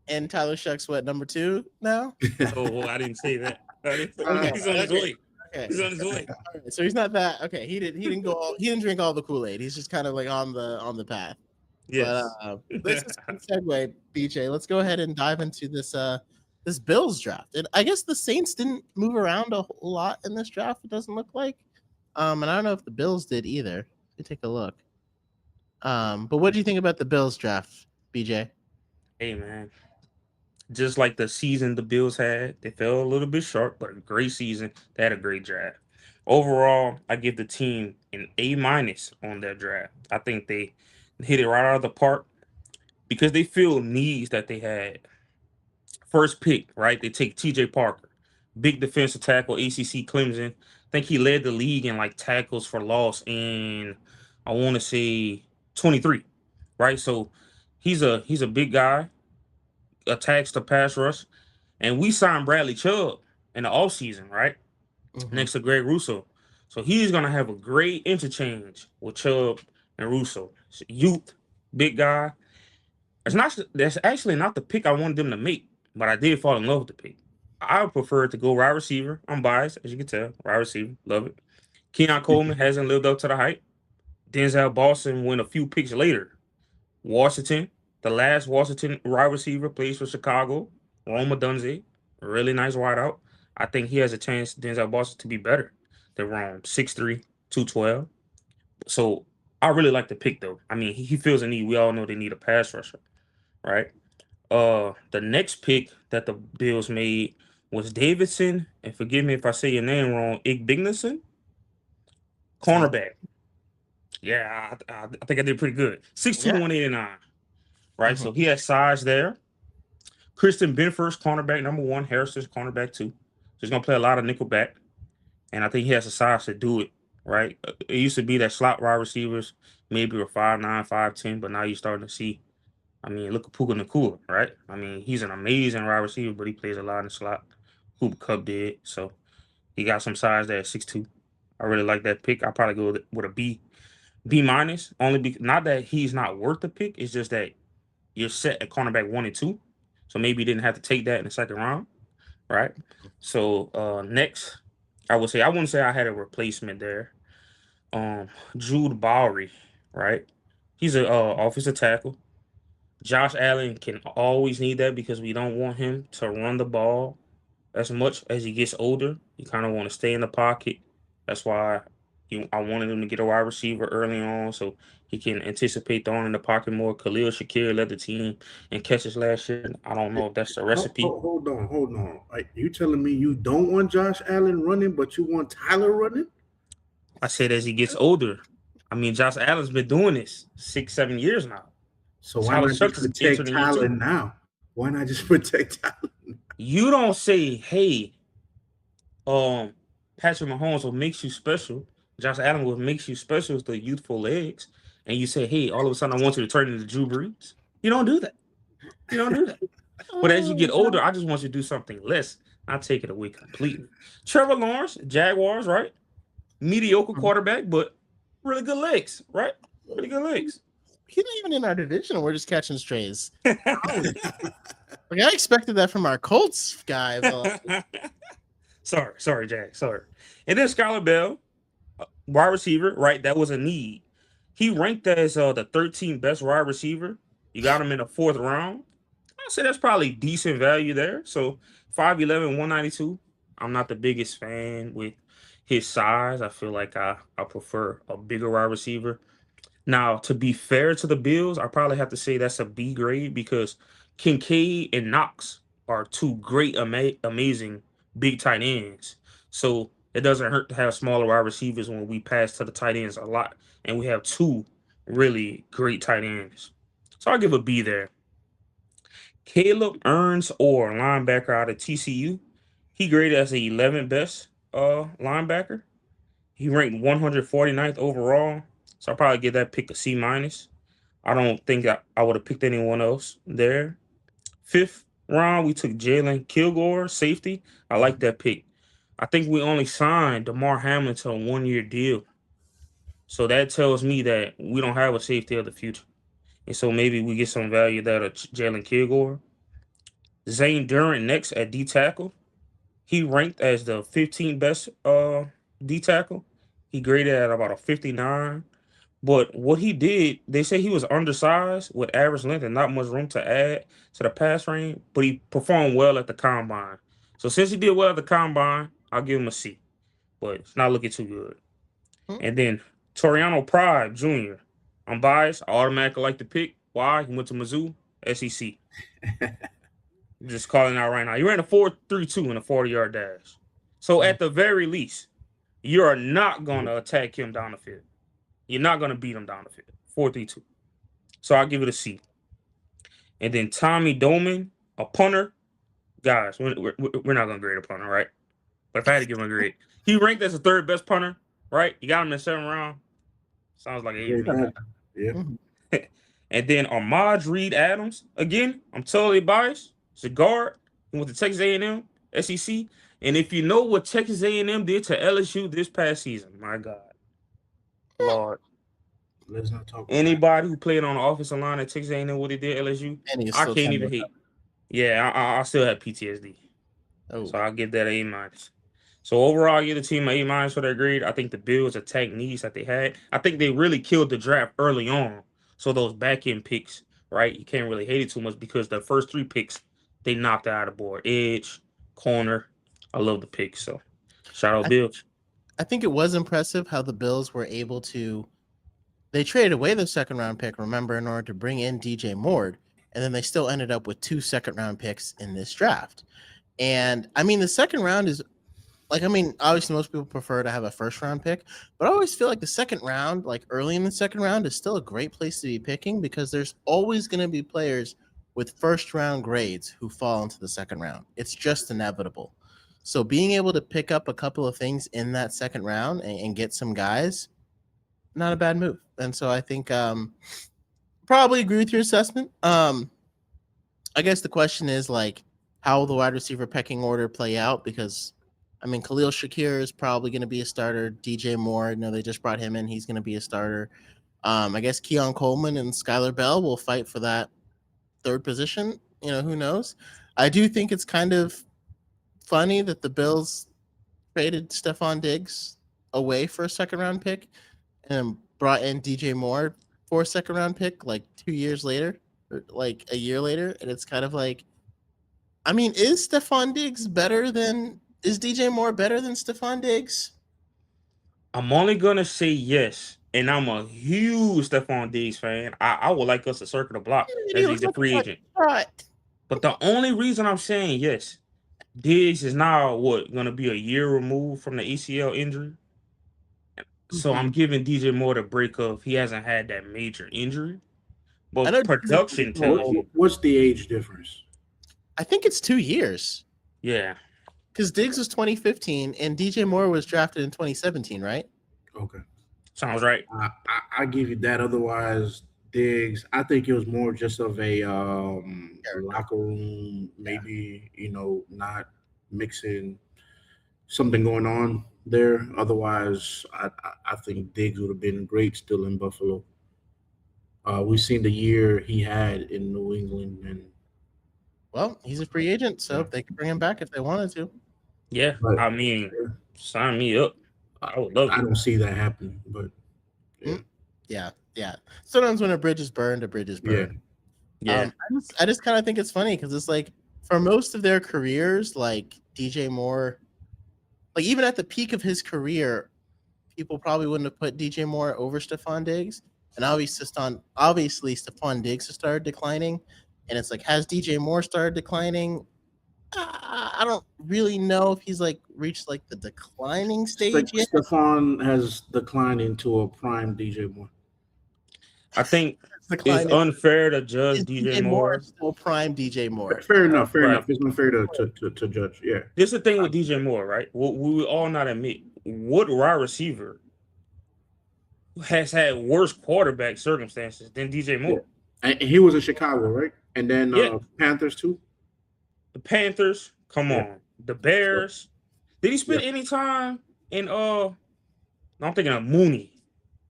And Tyler Shuck's what, number 2 now? Oh, I didn't say that. Okay, He's on his okay, way. okay. He's on his way. All right, so he's not that okay. He didn't drink all the Kool-Aid. He's just kind of like on the path. But Yes. this is a good segue, BJ. Let's go ahead and dive into this Bills draft. And I guess the Saints didn't move around a whole lot in this draft. It doesn't look like. And I don't know if the Bills did either. Let me take a look. But what do you think about the Bills draft, BJ? Hey, man. Just like the season the Bills had, they fell a little bit short, but a great season. They had a great draft. Overall, I give the team an A minus on their draft. I think they hit it right out of the park because they filled needs that they had. First pick, right? They take TJ Parker, big defensive tackle, ACC Clemson. I think he led the league in like tackles for loss in, I want to say 23, right? So he's a big guy, attacks the pass rush, and we signed Bradley Chubb in the offseason, right? Mhm. Next to Greg Russo. So he's gonna have a great interchange with Chubb and Russo. Youth, big guy. That's actually not the pick I wanted them to make, but I did fall in love with the pick. I would prefer to go wide receiver. I'm biased, as you can tell. Wide receiver, love it. Keon Coleman hasn't lived up to the hype. Denzel Boston went a few picks later. Washington, the last Washington wide receiver, plays for Chicago. Roma Dunze, really nice wideout. I think he has a chance, Denzel Boston, to be better than Rome. 6'3", 212. So I really like the pick, though. I mean, he feels a need. We all know they need a pass rusher, right? The next pick that the Bills made was Davidson, and forgive me if I say your name wrong, Igbignison, cornerback. Yeah, I think I did pretty good. 6'2", Yeah. 189. Right, Mhm. so he has size there. Christian Benford's cornerback number 1, Harrison's cornerback 2. So he's gonna play a lot of nickel back, and I think he has the size to do it. Right, it used to be that slot wide receivers maybe were 5'9", 5'10", but now you're starting to see. I mean, look at Puka Nakua, right? I mean, he's an amazing wide receiver, but he plays a lot in the slot. Cooper Kupp did, so he got some size there at 6'2". I really like that pick. I probably go with a B minus, only not that he's not worth the pick. It's just that you're set at cornerback 1 and 2, so maybe you didn't have to take that in the second round, right? So next, I wouldn't say I had a replacement there. Jude Bowery, right? He's a offensive tackle. Josh Allen can always need that because we don't want him to run the ball as much as he gets older. You kind of want to stay in the pocket. That's why I wanted him to get a wide receiver early on so he can anticipate throwing in the pocket more. Khalil Shakir led the team in catches last year. I don't know if that's the recipe. Hold on. You telling me you don't want Josh Allen running, but you want Tyler running? I said as he gets older. I mean, Josh Allen's been doing this 6-7 years now. So why not just protect Tyler now? Why not just protect Tyler now? You don't say, hey, Patrick Mahomes, what makes you special, Josh Allen, what makes you special is the youthful legs, and you say, hey, all of a sudden I want you to turn into Drew Brees. You don't do that. You don't do that. But as you get older, I just want you to do something less. I take it away completely. Trevor Lawrence, Jaguars, right? Mediocre quarterback, but really good legs, right? Really good legs. He's not even in our division. We're just catching strays. Like, I expected that from our Colts guy. But Sorry, Jack. Sorry. And then Skylar Bell, wide receiver, right? That was a need. He ranked as the 13th best wide receiver. You got him in the 4th round. I'd say that's probably decent value there. So 5'11", 192. I'm not the biggest fan with his size. I feel like I prefer a bigger wide receiver. Now, to be fair to the Bills, I probably have to say that's a B grade because Kincaid and Knox are 2 great, amazing big tight ends. So it doesn't hurt to have smaller wide receivers when we pass to the tight ends a lot. And we have 2 really great tight ends. So I'll give a B there. Caleb Earns or linebacker out of TCU. He graded as the 11th best linebacker. He ranked 149th overall. So I'll probably give that pick a C minus. I don't think I would have picked anyone else there. 5th round, we took Jalen Kilgore, safety. I like that pick. I think we only signed DeMar Hamlin to a 1-year deal. So that tells me that we don't have a safety of the future. And so maybe we get some value there of Jalen Kilgore. Zane Durant next at D tackle. He ranked as the 15th best D tackle. He graded at about a 59. But what he did, they say he was undersized with average length and not much room to add to the pass range, but he performed well at the combine. So since he did well at the combine, I'll give him a C. But it's not looking too good. And then Toriano Pride Jr. I'm biased. I automatically like the pick. Why? He went to Mizzou, SEC. I'm just calling out right now. He ran a 4.32 in a 40-yard dash. So at the very least, you are not going to attack him down the field. You're not going to beat him down the field. 4.32. So I'll give it a C. And then Tommy Doman, a punter. guys, we're not gonna grade a punter, right? But if I had to give him a grade, he ranked as the third best punter, right? You got him in the 7th round. Sounds like an Yeah, A to me. yeah. Mhm. And then Ahmad Reed Adams, again, I'm totally biased. He's a guard. He went to Texas A&M, SEC. And if you know what Texas A&M did to LSU this past season, my God, Lord, Let's not talk about anybody who played on the offensive line at Texas A&M, what they did LSU, And he's I still can't trying even to. hate. Yeah, I still have PTSD. Oh, So I'll give that A minus. So overall, I give the team an A minus for their grade. I think the Bills attack needs that they had. I think they really killed the draft early on. So those back end picks, right? You can't really hate it too much because the first 3 picks they knocked out of the board. Edge, corner. I love the picks. So shout out I, Bills. I think it was impressive how the Bills were able to. They traded away the 2nd round pick, remember, in order to bring in DJ Moore, and then they still ended up with 2 2nd round picks in this draft. And I mean, the 2nd round is like, I mean, obviously most people prefer to have a 1st round pick, but I always feel like the 2nd round, like early in the 2nd round, is still a great place to be picking because there's always going to be players with 1st round grades who fall into the 2nd round. It's just inevitable. So being able to pick up a couple of things in that 2nd round and get some guys, not a bad move. And so I think probably agree with your assessment. I guess the question is like, how will the wide receiver pecking order play out? Because I mean, Khalil Shakir is probably going to be a starter. DJ Moore, you know, they just brought him in; he's going to be a starter. I guess Keon Coleman and Skylar Bell will fight for that 3rd position. You know, who knows? I do think it's kind of funny that the Bills traded Stephon Diggs away for a 2nd round pick and brought in DJ Moore for a 2nd round pick like 2 years later, or like a year later, and it's kind of like, I mean, is DJ Moore better than Stephon Diggs? I'm only gonna say yes. And I'm a huge Stephon Diggs fan. I would like us to circle the block And he as looks he's a like free a agent. shot. But the only reason I'm saying yes, Diggs is now going to be a year removed from the ACL injury. So I'm giving DJ Moore the break of he hasn't had that major injury. I know But production tells you, what's the age difference? I think it's 2 years yeah. because Diggs was 2015 and DJ Moore was drafted in 2017, right? Okay. Sounds right. I give you that. Otherwise, Diggs, I think it was more just of a locker room, maybe, not mixing something going on there. Otherwise, I think Diggs would have been great still in Buffalo. We've seen the year he had in New England, and Well, he's a free agent, so Yeah. they could bring him back if they wanted to. Yeah. But- I mean, sign me up. I would love I it. don't see that happening. But Yeah. Sometimes when a bridge is burned, a bridge is burned. Yeah. I just kind of think it's funny because it's like for most of their careers, like DJ Moore, like even at the peak of his career, people probably wouldn't have put DJ Moore over Stephon Diggs. And obviously Stephon Diggs has started declining. And it's like, has DJ Moore started declining? I don't really know if he's like reached like the declining stage yet. Stephon has declined into a prime DJ Moore. I think it's Declining. unfair to judge Is DJ Moore. still prime DJ Moore? Fair enough. Right. It's unfair to judge. Yeah. This is the thing with DJ Moore, right? We will all not admit what wide receiver has had worse quarterback circumstances than DJ Moore. And he was in Chicago, right? And then Yeah. Panthers too. The Panthers, come Yeah. on. The Bears. Did he spend Yeah. any time in I'm thinking of Mooney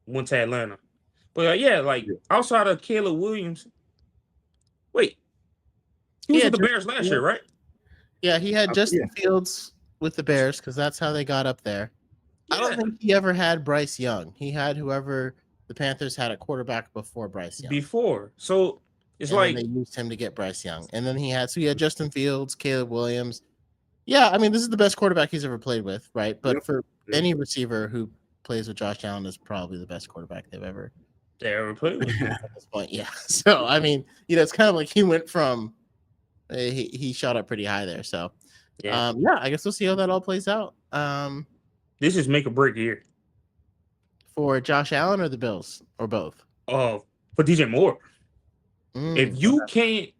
went to Atlanta. But outside of Caleb Williams, wait. He was Yeah, with the Bears last year, right? Yeah, he had Justin Yeah. Fields with the Bears because that's how they got up there. I don't think he ever had Bryce Young. He had whoever the Panthers had at quarterback before Bryce Young. Before. So it's And like then they used him to get Bryce Young. And then he had Justin Fields, Caleb Williams. Yeah, I mean, this is the best quarterback he's ever played with, right? But Yep. for Yep. any receiver who plays with Josh Allen is probably the best quarterback they've ever they ever played with. at this point. Yeah. So I mean, it's kind of like he went from he shot up pretty high there. So Yeah. I guess we'll see how that all plays out. This is make or break year. For Josh Allen or the Bills or both? For DJ Moore. Mm, If you can't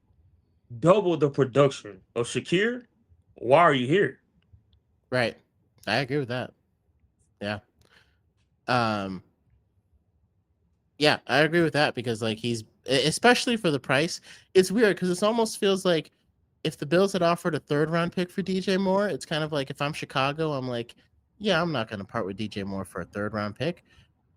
double the production of Shakir, why are you here? Right. I agree with that. Yeah. Um. Yeah, I agree with that because like especially for the price, it's weird because it almost feels like if the Bills had offered a third round pick for DJ Moore, it's kind of like if I'm Chicago, I'm like, yeah, I'm not going to part with DJ Moore for a third round pick.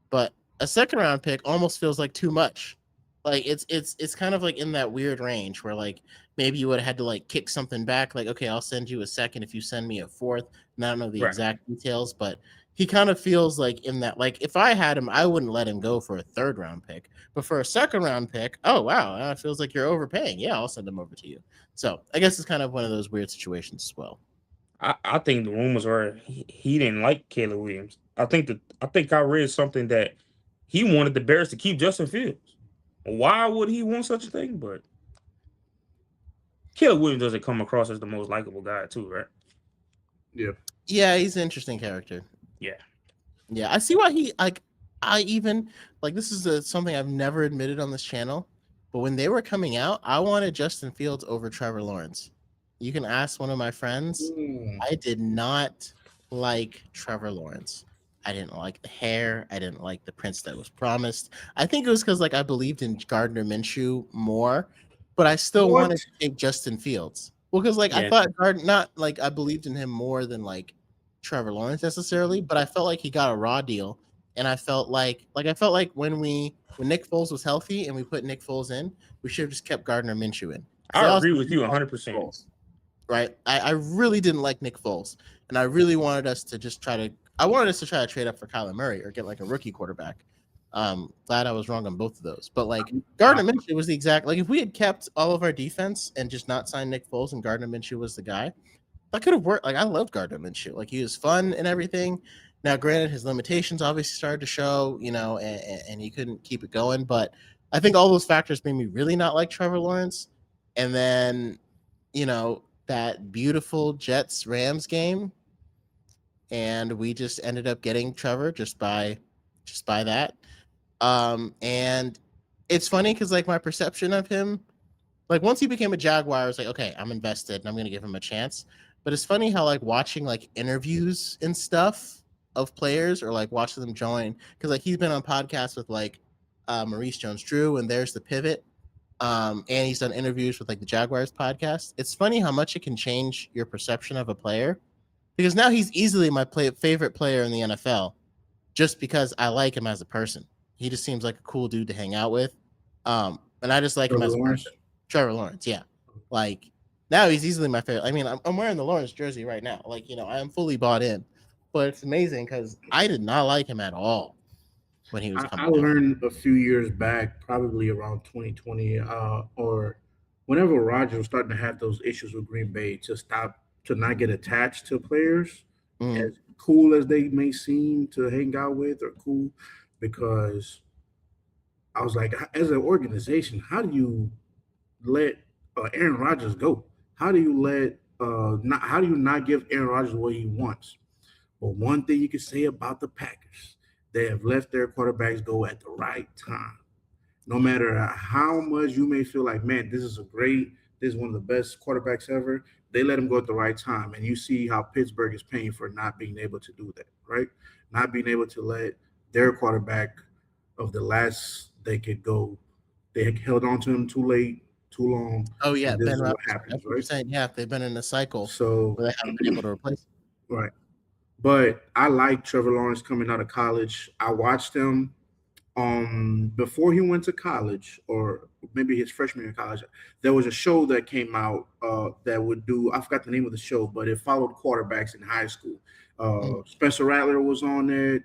But a second round pick almost feels like too much. Like it's kind of like in that weird range where like maybe you would have had to like kick something back, like, okay, I'll send you a second if you send me a fourth. And I don't know the Right. exact details, but he kind of feels like in that, like if I had him, I wouldn't let him go for a third round pick. But for a second round pick, oh wow, it feels like you're overpaying. Yeah, I'll send him over to you. So I guess it's kind of one of those weird situations as well. I think the rumors are he didn't like Caleb Williams. I think I read something that he wanted the Bears to keep Justin Fields. Why would he want such a thing? But Caleb Williams doesn't come across as the most likable guy, too, right? Yeah. Yeah, he's an interesting character. Yeah. Yeah, I see why he like. I even like this is something I've never admitted on this channel, but when they were coming out, I wanted Justin Fields over Trevor Lawrence. You can ask one of my friends. I did not like Trevor Lawrence. I didn't like the hair. I didn't like the prince that was promised. I think it was because like I believed in Gardner Minshew more, but I still What? wanted to take Justin Fields. Well, because like I Yeah. thought Gardner, not like I believed in him more than like Trevor Lawrence necessarily, but I felt like he got a raw deal, and I felt like when Nick Foles was healthy and we put Nick Foles in, we should have just kept Gardner Minshew in. 'Cause I also agree with you didn't like 100%. Foles, right? I really didn't like Nick Foles, and I really wanted us to just try to trade up for Kyler Murray or get like a rookie quarterback. Glad I was wrong on both of those, but like Gardner Minshew was the exact, like if we had kept all of our defense and just not signed Nick Foles and Gardner Minshew was the guy, that could have worked. Like I loved Gardner Minshew. Like he was fun and everything. Now, granted, his limitations obviously started to show, and he couldn't keep it going. But I think all those factors made me really not like Trevor Lawrence. And then, that beautiful Jets Rams game, and we just ended up getting Trevor just by that. And it's funny because like my perception of him, like once he became a Jaguar, I was like, okay, I'm invested and I'm gonna give him a chance. But it's funny how like watching like interviews and stuff of players or like watching them join, because like he's been on podcasts with like Maurice Jones-Drew and There's the Pivot. And he's done interviews with like the Jaguars podcast. It's funny how much it can change your perception of a player, because now he's easily my favorite player in the NFL just because I like him as a person. He just seems like a cool dude to hang out with. And I just like him Trevor as a Lawrence? person. Trevor Lawrence, yeah. Like now he's easily my favorite. I mean, I'm wearing the Lawrence jersey right now. Like, I am fully bought in. But it's amazing because I did not like him at all when he was I coming out. learned a few years back, probably around 2020, or whenever Rodgers was starting to have those issues with Green Bay, to not get attached to players, Mm. as cool as they may seem to hang out with or cool, because I was like, as an organization, how do you let Aaron Rodgers go? How do you how do you not give Aaron Rodgers what he wants? But one thing you can say about the Packers, they have let their quarterbacks go at the right time. No matter how much you may feel like, man, this is one of the best quarterbacks ever, they let him go at the right time. And you see how Pittsburgh is paying for not being able to do that, right? Not being able to let their quarterback of the last decade go. They held on to him too late, too long. Oh yeah, And this Ben is what Roethlisberger. happens, That's what you're right? saying. Yeah, they've been in a cycle So, where they haven't been able to replace him. right. But I like Trevor Lawrence coming out of college. I watched him before he went to college, or maybe his freshman year in college. There was a show that came out that would do, I forgot the name of the show, but it followed quarterbacks in high school. Spencer Rattler was on it.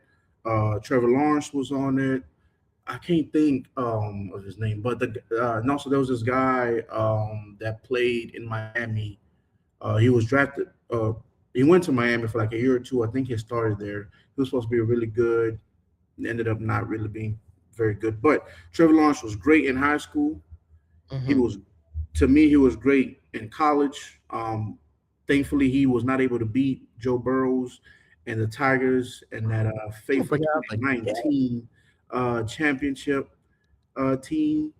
Trevor Lawrence was on it. I can't think of his name, but and also there was this guy that played in Miami. He was drafted. He went to Miami for like a year or two. I think he started there. He was supposed to be really good. Ended up not really being very good. But Trevor Lawrence was great in high school. He was, to me, he was great in college. Thankfully, he was not able to beat Joe Burrows and the Tigers and that fateful 2019 championship team.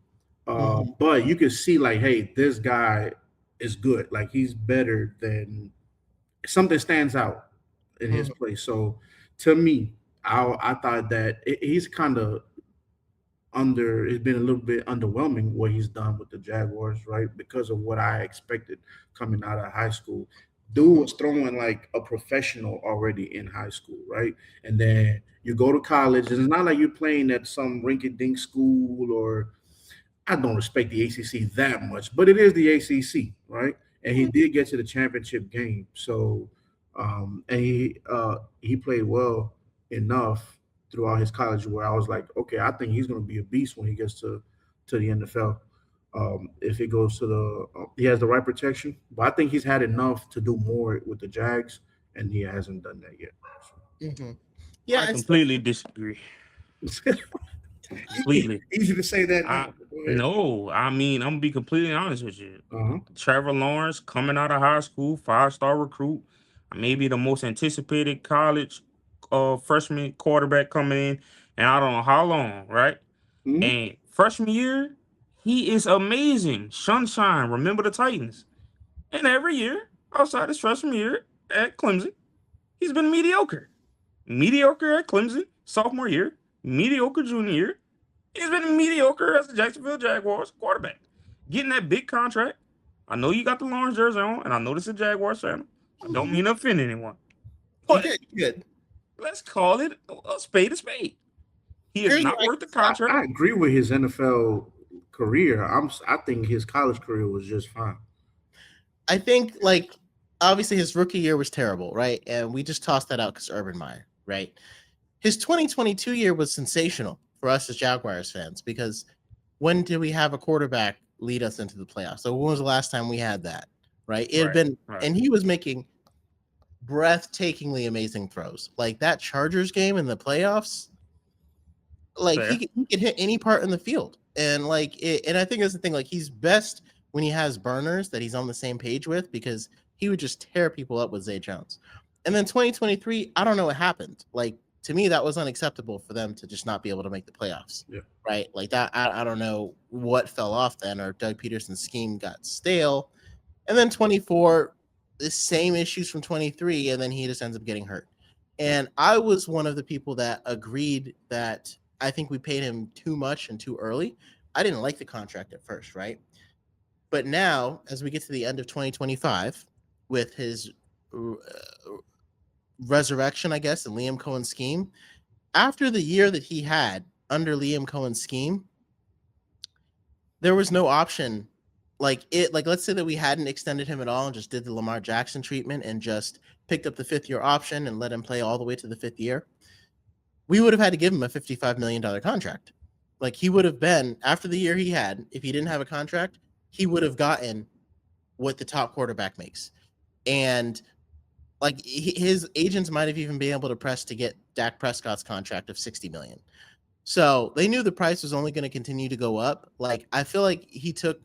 But you could see, like, hey, this guy is good. Like he's better than something stands out in his play. So to me, I thought that he's kind of under. It's been a little bit underwhelming what he's done with the Jaguars, right? Because of what I expected coming out of high school. Dude was throwing like a professional already in high school, right? And then you go to college, and it's not like you're playing at some rinky-dink school or I don't respect the ACC that much, but it is the ACC, right? And he did get to the championship game, so and he played well enough throughout his college where I was like, okay, I think he's going to be a beast when he gets to the NFL. If he goes to he has the right protection, but I think he's had enough to do more with the Jags, and he hasn't done that yet. Yeah, I completely disagree. Completely. Easy to say that. No, I mean, I'm gonna be completely honest with you. Uh-huh. Trevor Lawrence coming out of high school, 5-star recruit, maybe the most anticipated college freshman quarterback coming in, and I don't know how long, right? Mhm. And freshman year, he is amazing. Sunshine, remember the Titans. And every year, outside his freshman year at Clemson, he's been mediocre. Mediocre at Clemson, sophomore year, mediocre junior year. He's been mediocre as the Jacksonville Jaguars quarterback. Getting that big contract. I know you got the Lawrence jersey on, and I know this is a Jaguars channel. I don't mean to offend anyone. But good. let's call it a spade a spade. He is not worth the contract. I agree with his NFL career. I think his college career was just fine. I think like obviously his rookie year was terrible, right? And we just tossed that out because Urban Meyer, right? His 2022 year was sensational for us as Jaguars fans because when did we have a quarterback lead us into the playoffs? So when was the last time we had that, right? It had been, and he was making breathtakingly amazing throws. Like that Chargers game in the playoffs, like he could hit any part in the field. And and I think that's the thing, like he's best when he has burners that he's on the same page with because he would just tear people up with Zay Jones. And then 2023, I don't know what happened. Like to me, that was unacceptable for them to just not be able to make the playoffs. Yeah. Right. Like that. I don't know what fell off then, or Doug Peterson's scheme got stale. And then 24, the same issues from 23, and then he just ends up getting hurt. And I was one of the people that agreed that I think we paid him too much and too early. I didn't like the contract at first, right? But now, as we get to the end of 2025, with his resurrection, I guess, and Liam Cohen's scheme, after the year that he had under Liam Cohen's scheme, there was no option. Like let's say that we hadn't extended him at all and just did the Lamar Jackson treatment and just picked up the 5th-year option and let him play all the way to the 5th year. We would have had to give him a $55 million contract. Like he would have been, after the year he had, if he didn't have a contract, he would have gotten what the top quarterback makes. And like his agents might have even been able to press to get Dak Prescott's contract of $60 million. So they knew the price was only going to continue to go up. Like I feel like he took,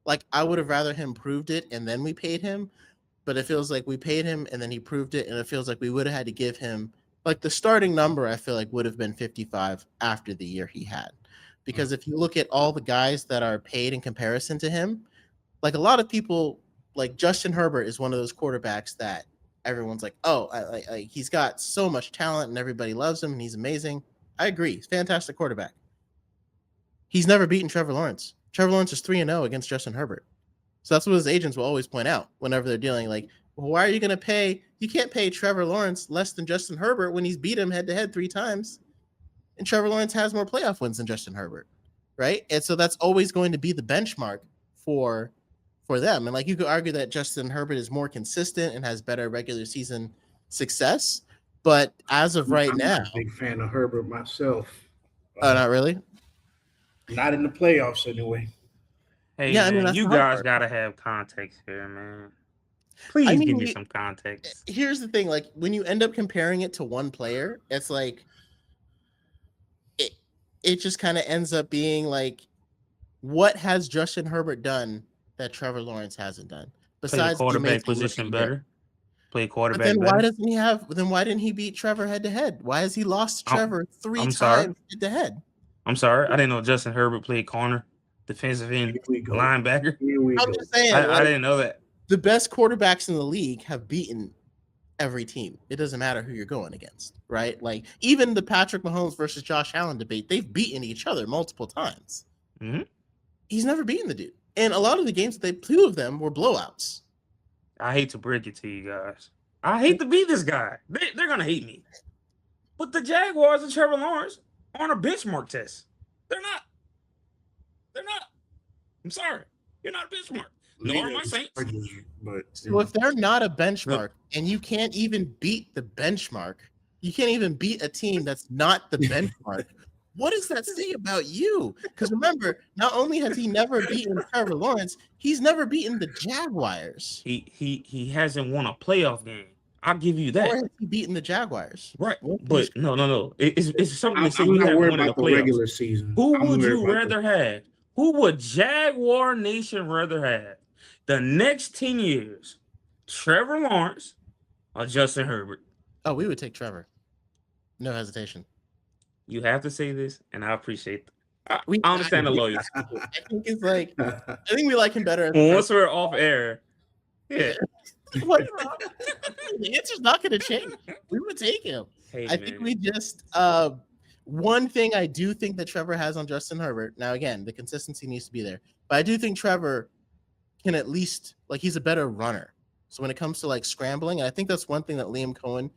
like I would have rather him proved it and then we paid him, but it feels like we paid him and then he proved it, and it feels like we would have had to give him like the starting number. I feel like would have been 55 after the year he had, because if you look at all the guys that are paid in comparison to him, like a lot of people, like Justin Herbert is one of those quarterbacks that everyone's like, oh, he's got so much talent and everybody loves him and he's amazing. I agree. He's a fantastic quarterback. He's never beaten Trevor Lawrence. Trevor Lawrence is 3-0 against Justin Herbert. So that's what his agents will always point out whenever they're dealing. Like, well, why are you going to pay? You can't pay Trevor Lawrence less than Justin Herbert when he's beat him head-to-head 3 times. And Trevor Lawrence has more playoff wins than Justin Herbert, right? And so that's always going to be the benchmark for them. And like you could argue that Justin Herbert is more consistent and has better regular season success. But as of right now, I'm a big fan of Herbert myself. Not really. Not in the playoffs anyway. Hey, Yeah, man, I mean, you guys gotta have context here, man. Please give me some context. Here's the thing: like when you end up comparing it to one player, it's like it just kind of ends up being like, what has Justin Herbert done that Trevor Lawrence hasn't done? Besides play the quarterback position better. Play quarterback. But then better. why doesn't he have? Then why didn't he beat Trevor head to head? Why has he lost to Trevor 3 times head to head? I'm sorry, I didn't know Justin Herbert played corner. defensive end, Here we go. linebacker. Here we I'm go. just saying, I like, didn't know that. the best quarterbacks in the league have beaten every team. It doesn't matter who you're going against, right? Like even the Patrick Mahomes versus Josh Allen debate, they've beaten each other multiple times. Mhm. He's never beaten the dude. And a lot of the games, two of them were blowouts. I hate to break it to you guys. I hate to be this guy. They're gonna hate me. But the Jaguars and Trevor Lawrence aren't a benchmark test. They're not. They're not. I'm sorry. You're not a benchmark. Nor am I Saints. But So if they're not a benchmark and you can't even beat the benchmark, you can't even beat a team that's not the benchmark. What does that say about you? Because remember, not only has he never beaten Trevor Lawrence, he's never beaten the Jaguars. He hasn't won a playoff game. I'll give you that. Or has he beaten the Jaguars? Right. But no. It's something to say I'm you not haven't worried won in the about the playoffs. regular season. Who I'm would worried you about rather have? Who would Jaguar Nation rather have? The next 10 years, Trevor Lawrence or Justin Herbert? Oh, we would take Trevor. No hesitation. You have to say this, and I appreciate it. We- I understand the lawyers. I think it's like I think we like him better. Once we're off air, yeah. What? The answer's not going to change. We would take him. Hey, I think man. we just one thing I do think that Trevor has on Justin Herbert. Now, again, the consistency needs to be there, but I do think Trevor can at least he's a better runner. So when it comes to like scrambling, and I think that's one thing that Liam Cohen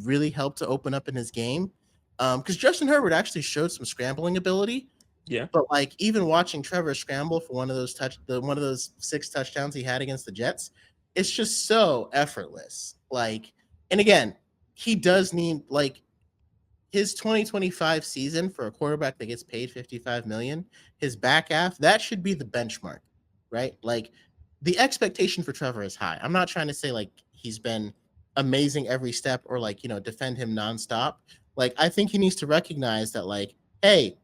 really helped to open up in his game. Because Justin Herbert actually showed some scrambling ability. Yeah. But like even watching Trevor scramble for one of those 6 touchdowns he had against the Jets, it's just so effortless. Like, and again, he does need his 2025 season for a quarterback that gets paid $55 million, his back half, that should be the benchmark, right? Like the expectation for Trevor is high. I'm not trying to say like he's been amazing every step or defend him nonstop. Like, I think he needs to recognize that, like, hey,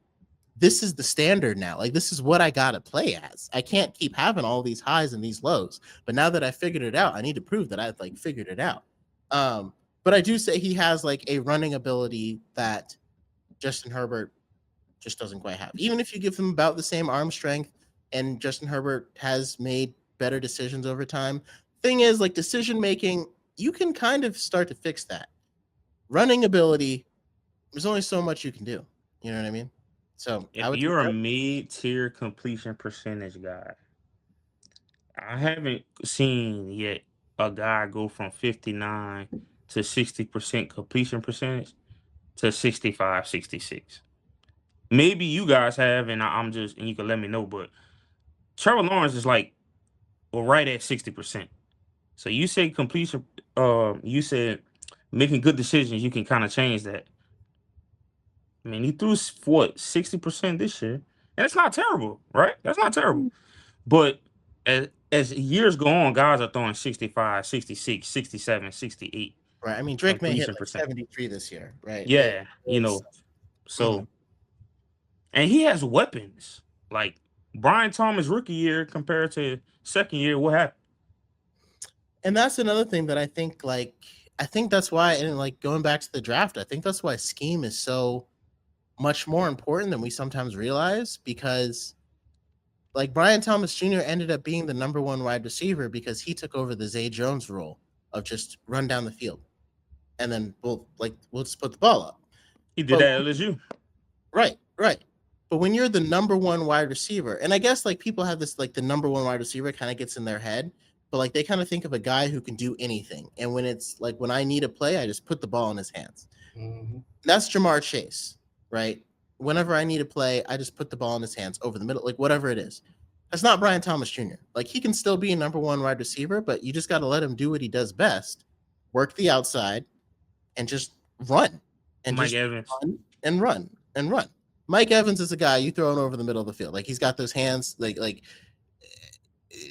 this is the standard now. Like, this is what I got to play as. I can't keep having all these highs and these lows. But now that I figured it out, I need to prove that I've figured it out. But I do say he has a running ability that Justin Herbert just doesn't quite have. Even if you give him about the same arm strength, and Justin Herbert has made better decisions over time. Thing is, decision making, you can kind of start to fix that. Running ability, there's only so much you can do. You know what I mean? So if you're a mid-tier completion percentage guy, I haven't seen yet a guy go from 59 to 60% completion percentage to 65, 66. Maybe you guys have, and and you can let me know, but Trevor Lawrence is right at 60%. So you say completion, you said making good decisions, you can kind of change that. I mean, he threw 60% this year, and it's not terrible, right? That's not terrible. But as years go on, guys are throwing 65, 66, 67, 68. Right. I mean, Drake may hit 73 this year, right? Yeah, so and he has weapons. Like Brian Thomas rookie year compared to second year, what happened? And that's another thing that I think that's why, and going back to the draft, I think that's why scheme is so much more important than we sometimes realize, because Brian Thomas Jr. ended up being the number 1 wide receiver because he took over the Zay Jones role of just run down the field. And then we'll just put the ball up. He did that at LSU. Right. But when you're the number 1 wide receiver, and I guess people have this the number 1 wide receiver kind of gets in their head, but they kind of think of a guy who can do anything. And when it's when I need a play, I just put the ball in his hands. Mm-hmm. That's Jamar Chase, right? Whenever I need a play, I just put the ball in his hands over the middle, whatever it is. That's not Brian Thomas Jr. He can still be a number 1 wide receiver, but you just got to let him do what he does best, work the outside, and just run. And Mike Evans. Run and run. Mike Evans is a guy you throw him over the middle of the field. He's got those hands.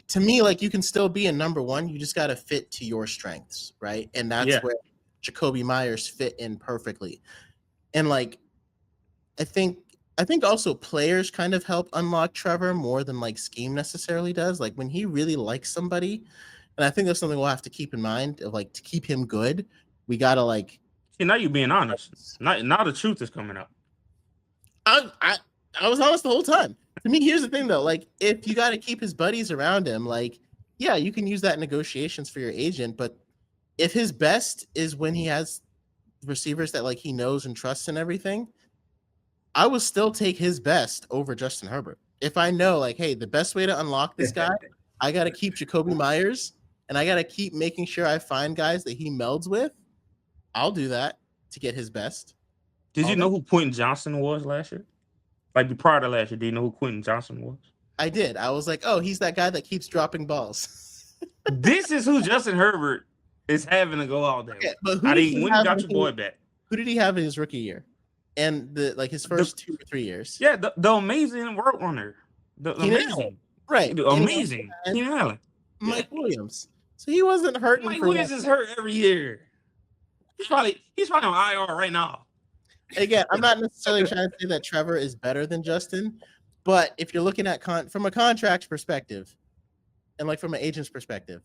To me, you can still be a number 1. You just got to fit to your strengths, right? And that's where Jacoby Myers fit in perfectly. And I think also players kind of help unlock Trevor more than scheme necessarily does. When he really likes somebody, and I think that's something we'll have to keep in mind of to keep him good, we gotta See, now you're being honest. Now the truth is coming up. I was honest the whole time. To me, here's the thing though. Like, if you got to keep his buddies around him, like, yeah, you can use that in negotiations for your agent. But if his best is when he has receivers that like he knows and trusts and everything, I will still take his best over Justin Herbert. If I know, like, hey, the best way to unlock this guy, I got to keep Jacoby Myers and I got to keep making sure I find guys that he melds with. I'll do that to get his best. Did you know who Quentin Johnson was last year? Like prior to last year, do you know who Quentin Johnson was? I did. I was like, oh, he's that guy that keeps dropping balls. This is who Justin Herbert is having to go all day. Okay, but I didn't when you got your boy back. Who did he have in his rookie year? And his first 2 or 3 years. Yeah, the amazing work runner. The amazing. Right. The amazing. Keenan Allen. Mike Williams. So he wasn't hurting. Mike Williams is hurt every year. He's probably on IR right now. Again, I'm not necessarily trying to say that Trevor is better than Justin, but if you're looking at from a contract perspective and like from an agent's perspective,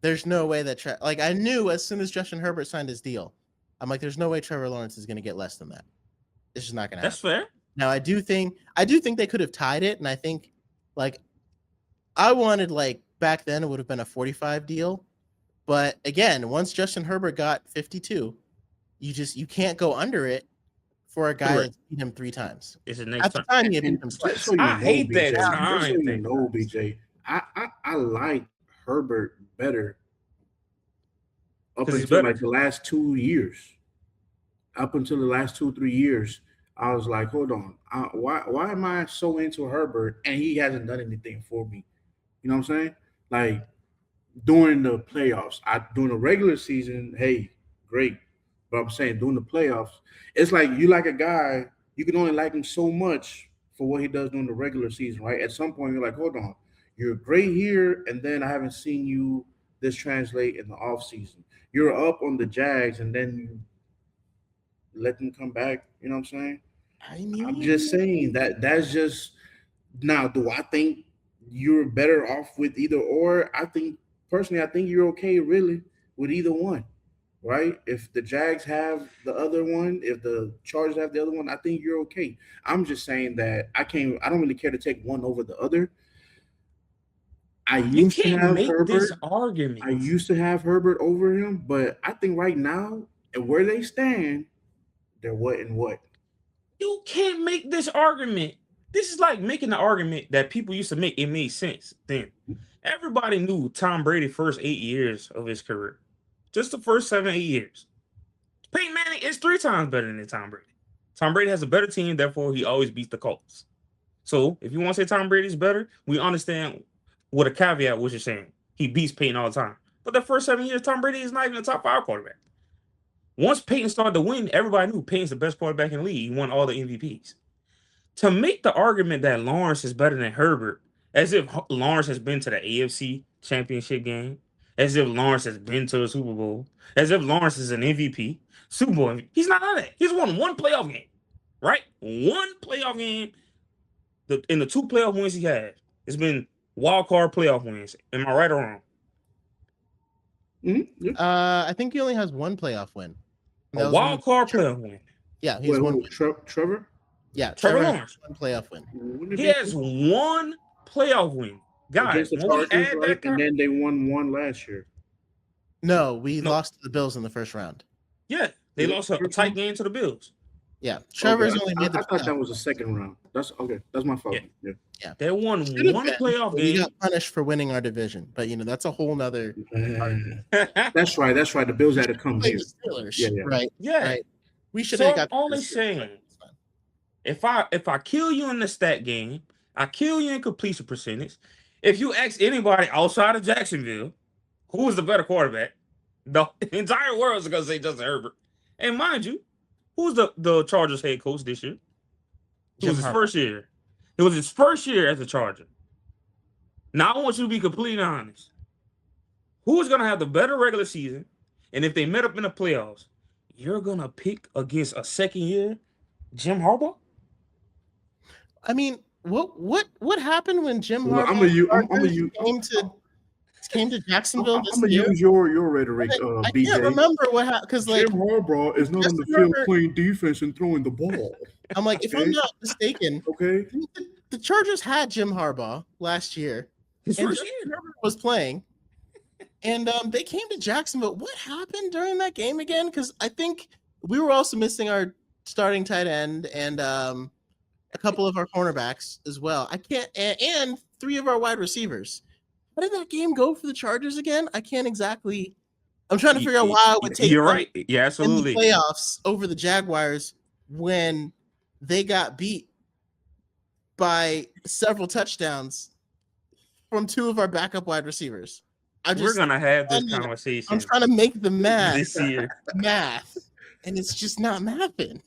there's no way that like I knew as soon as Justin Herbert signed his deal, I'm like, there's no way Trevor Lawrence is going to get less than that. It's just not going to happen. That's fair. Now I do think they could have tied it, and I think like I wanted like back then it would have been a 45 deal, but again, once Justin Herbert got 52. You can't go under it for a guy that's beat him 3 times. It's the next At the time he beat him twice. So I hate that BJ, time. So you know, BJ, I like Herbert better up until like the last 2 years. Up until the last 2-3 years, I was like, hold on, why am I so into Herbert and he hasn't done anything for me? You know what I'm saying? Like during the playoffs, during the regular season, hey, great. But I'm saying during the playoffs, it's like you like a guy, you can only like him so much for what he does during the regular season, right? At some point, you're like, hold on, you're great here, and then I haven't seen you this translate in the offseason. You're up on the Jags, and then you let them come back. You know what I'm saying? I'm just saying that's just now. Do I think you're better off with either or? I think you're okay really with either one. Right? If the Jags have the other one, if the Chargers have the other one, I think you're okay. I'm just saying that I don't really care to take one over the other. I used to have Herbert. I used to have Herbert over him, but I think right now, and where they stand, they're what and what. You can't make this argument. This is like making the argument that people used to make. It made sense then. Everybody knew Tom Brady first 8 years of his career. Just the first 7-8 years. Peyton Manning is 3 times better than Tom Brady. Tom Brady has a better team, therefore he always beats the Colts. So if you want to say Tom Brady's better, we understand with a caveat what you're saying. He beats Peyton all the time. But the first 7 years, Tom Brady is not even a top 5 quarterback. Once Peyton started to win, everybody knew Peyton's the best quarterback in the league. He won all the MVPs. To make the argument that Lawrence is better than Herbert, as if Lawrence has been to the AFC Championship game, as if Lawrence has been to a Super Bowl, as if Lawrence is an MVP, Super Bowl MVP. He's not that. He's won 1 playoff game, right? 1 playoff game. In the 2 playoff wins he had, it's been wild card playoff wins. Am I right or wrong? Mm-hmm. I think he only has 1 playoff win. A wild card playoff win. Yeah, he's one. Trevor. Yeah, Trevor Lawrence. 1 playoff win. He has 1 playoff win. Guys, the Chargers, right? And then they won 1 last year. No, we lost to the Bills in the first round. Yeah, they lost a tight game to the Bills. Yeah, Trevor's only made the. I thought that was the second round. That's okay. That's my fault. Yeah. They won 1 playoff game. We got punished for winning our division, but that's a whole nother. That's right. The Bills had to come here. Steelers, right? Yeah. Right. We should have got. I'm only saying, if I kill you in the stat game, I kill you in completion percentage. If you ask anybody outside of Jacksonville, who is the better quarterback, the entire world is going to say Justin Herbert. And mind you, who's the Chargers head coach this year? It was his first year. It was his first year as a Charger. Now, I want you to be completely honest. Who is going to have the better regular season? And if they met up in the playoffs, you're going to pick against a second year Jim Harbaugh? I mean, what happened when Jim Harbaugh I'm a you. came to came to Jacksonville I'm this gonna year. use your rhetoric, I BJ. can't remember what happened because like Jim Harbaugh is not on the Justin field Herbert- playing defense and throwing the ball. I'm like, if I'm Okay. not mistaken, Okay. the Chargers had Jim Harbaugh last year, His and first Justin year. Herbert was playing, and they came to Jacksonville. What happened during that game again? Because I think we were also missing our starting tight end and a couple of our cornerbacks as well. I can't, and 3 of our wide receivers. How did that game go for the Chargers again? I can't exactly. I'm trying to figure out why I would take You're them right. Yeah, in absolutely. the playoffs over the Jaguars when they got beat by several touchdowns from 2 of our backup wide receivers. We're gonna have this I'm conversation trying to make the this year. math, and it's just not mathing.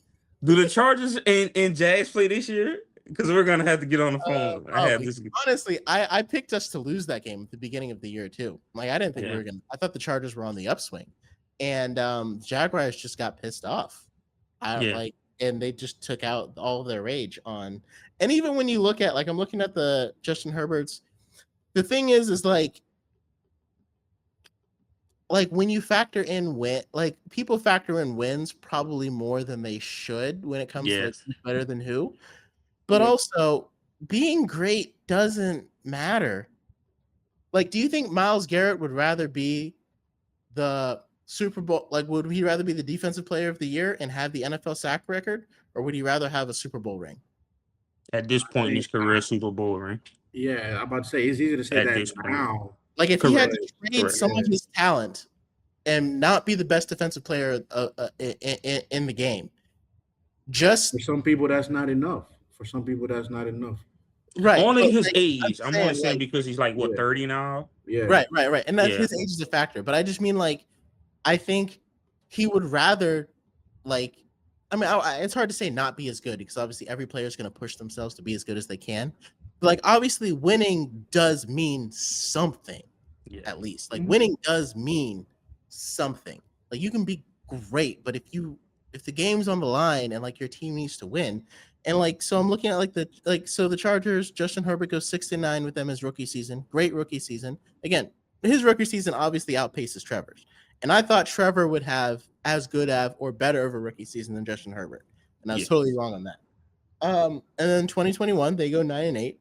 Do the Chargers and Jags play this year? Because we're gonna have to get on the phone. I have Probably. this. Honestly, I picked us to lose that game at the beginning of the year too. Like I didn't think we Yeah. were gonna. I thought the Chargers were on the upswing, and Jaguars just got pissed off. Yeah. And they just took out all of their rage on. And even when you look at, like, I'm looking at the Justin Herbert's. The thing is like when you factor in like people factor in wins probably more than they should when it comes to like, Yes. who's better than who. But Yeah. also, being great doesn't matter. Like, do you think Myles Garrett would rather be the Super Bowl? Like, would he rather be the defensive player of the year and have the NFL sack record, or would he rather have a Super Bowl ring? At this point in his career, Super Bowl ring. Yeah, I'm about to say it's easy to say At that this point. now. Like, if he had to Correct. trade Correct. some of his talent and not be the best defensive player in the game, just For some people, that's not enough. For some people, that's not enough. right. Only but, his like, age. I'm only saying, saying like, because he's like what Yeah. 30 now. Yeah. right, and that's Yeah. his age is a factor. But I just mean, like, I think he would rather, like, I mean, it's hard to say not be as good because obviously every player is going to push themselves to be as good as they can. But, like, obviously winning does mean something. Yeah. At least, like, Mhm. winning does mean something. Like, you can be great, but if the game's on the line and like your team needs to win, and like, so I'm looking at so the Chargers, Justin Herbert goes 6-9 with them his rookie season. Great rookie season. Again, his rookie season obviously outpaces Trevor's. And I thought Trevor would have as good of or better of a rookie season than Justin Herbert. And I was Yes. totally wrong on that. And then 2021, they go 9-8.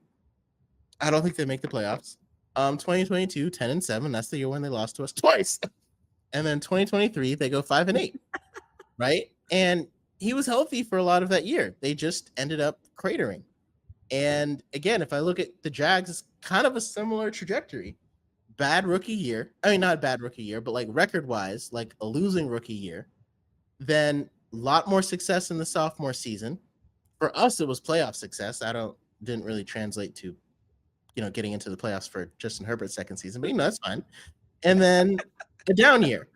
I don't think they make the playoffs. 2022, 10-7. That's the year when they lost to us twice. And then 2023, they go 5-8. Right? And he was healthy for a lot of that year. They just ended up cratering. And again, if I look at the Jags, it's kind of a similar trajectory. Bad rookie year. I mean, not bad rookie year, but like record-wise, like a losing rookie year. Then a lot more success in the sophomore season. For us, it was playoff success. Didn't really translate to, getting into the playoffs for Justin Herbert's second season, but that's fine. And then a down year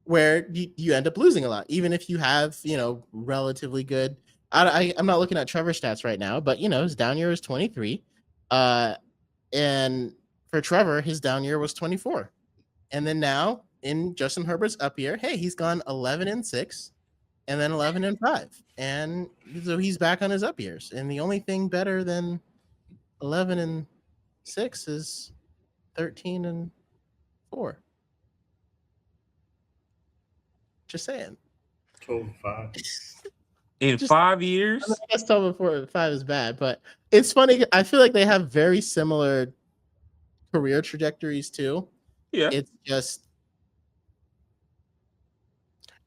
where you end up losing a lot, even if you have, relatively good. I'm not looking at Trevor's stats right now, but his down year is 23. And for Trevor, his down year was 24. And then now in Justin Herbert's up year, hey, he's gone 11-6 and then 11-5. And so he's back on his up years. And the only thing better than 11-6 is 13-4. Just saying. 12-5. In Just- 5 years, I guess 12-5 is bad, but it's funny. I feel like they have very similar career trajectories too. yeah. It's just,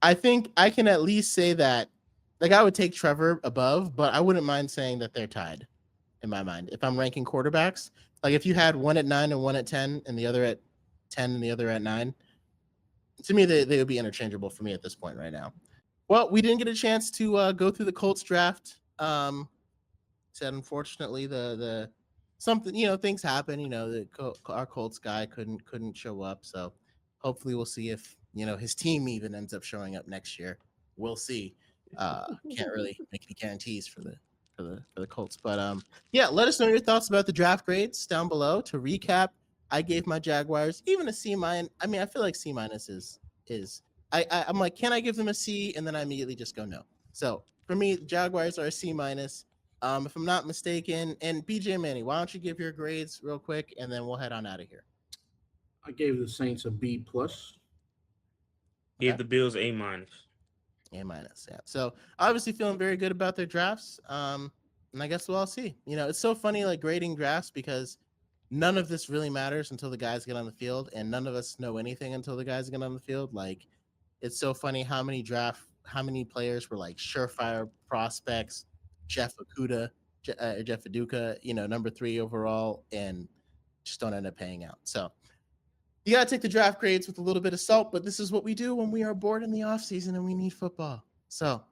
I think I can at least say that, like, I would take Trevor above, but I wouldn't mind saying that they're tied in my mind. If I'm ranking quarterbacks, like if you had one at 9 and one at 10 and the other at 10 and the other at 9, to me, they would be interchangeable for me at this point right now. Well, we didn't get a chance to go through the Colts draft. Said unfortunately the something, things happen. Our Colts guy couldn't show up, so hopefully we'll see if his team even ends up showing up next year. We'll see. Can't really make any guarantees for the Colts, but yeah, let us know your thoughts about the draft grades down below. To recap, I gave my Jaguars even a C-. I mean, I feel like C- is I'm like, can I give them a C? And then I immediately just go no. So for me, the Jaguars are a C-. If I'm not mistaken. And BJ, Manny, why don't you give your grades real quick and then we'll head on out of here. I gave the Saints a B plus. Give Okay. the Bills A minus. A minus, yeah. So obviously feeling very good about their drafts. And I guess we'll all see. You know, it's so funny like grading drafts because none of this really matters until the guys get on the field, and none of us know anything until the guys get on the field. Like, it's so funny how many players were like surefire prospects, Jeff Okuda, Jeff Aduka, you know, number 3 overall, and just don't end up paying out. So you got to take the draft grades with a little bit of salt, but this is what we do when we are bored in the offseason and we need football. So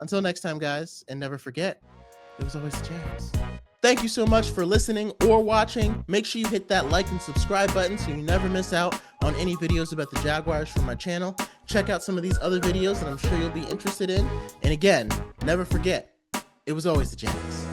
until next time, guys, and never forget, it was always the Jags. Thank you so much for listening or watching. Make sure you hit that like and subscribe button so you never miss out on any videos about the Jaguars from my channel. Check out some of these other videos that I'm sure you'll be interested in. And again, never forget, it was always the Jags.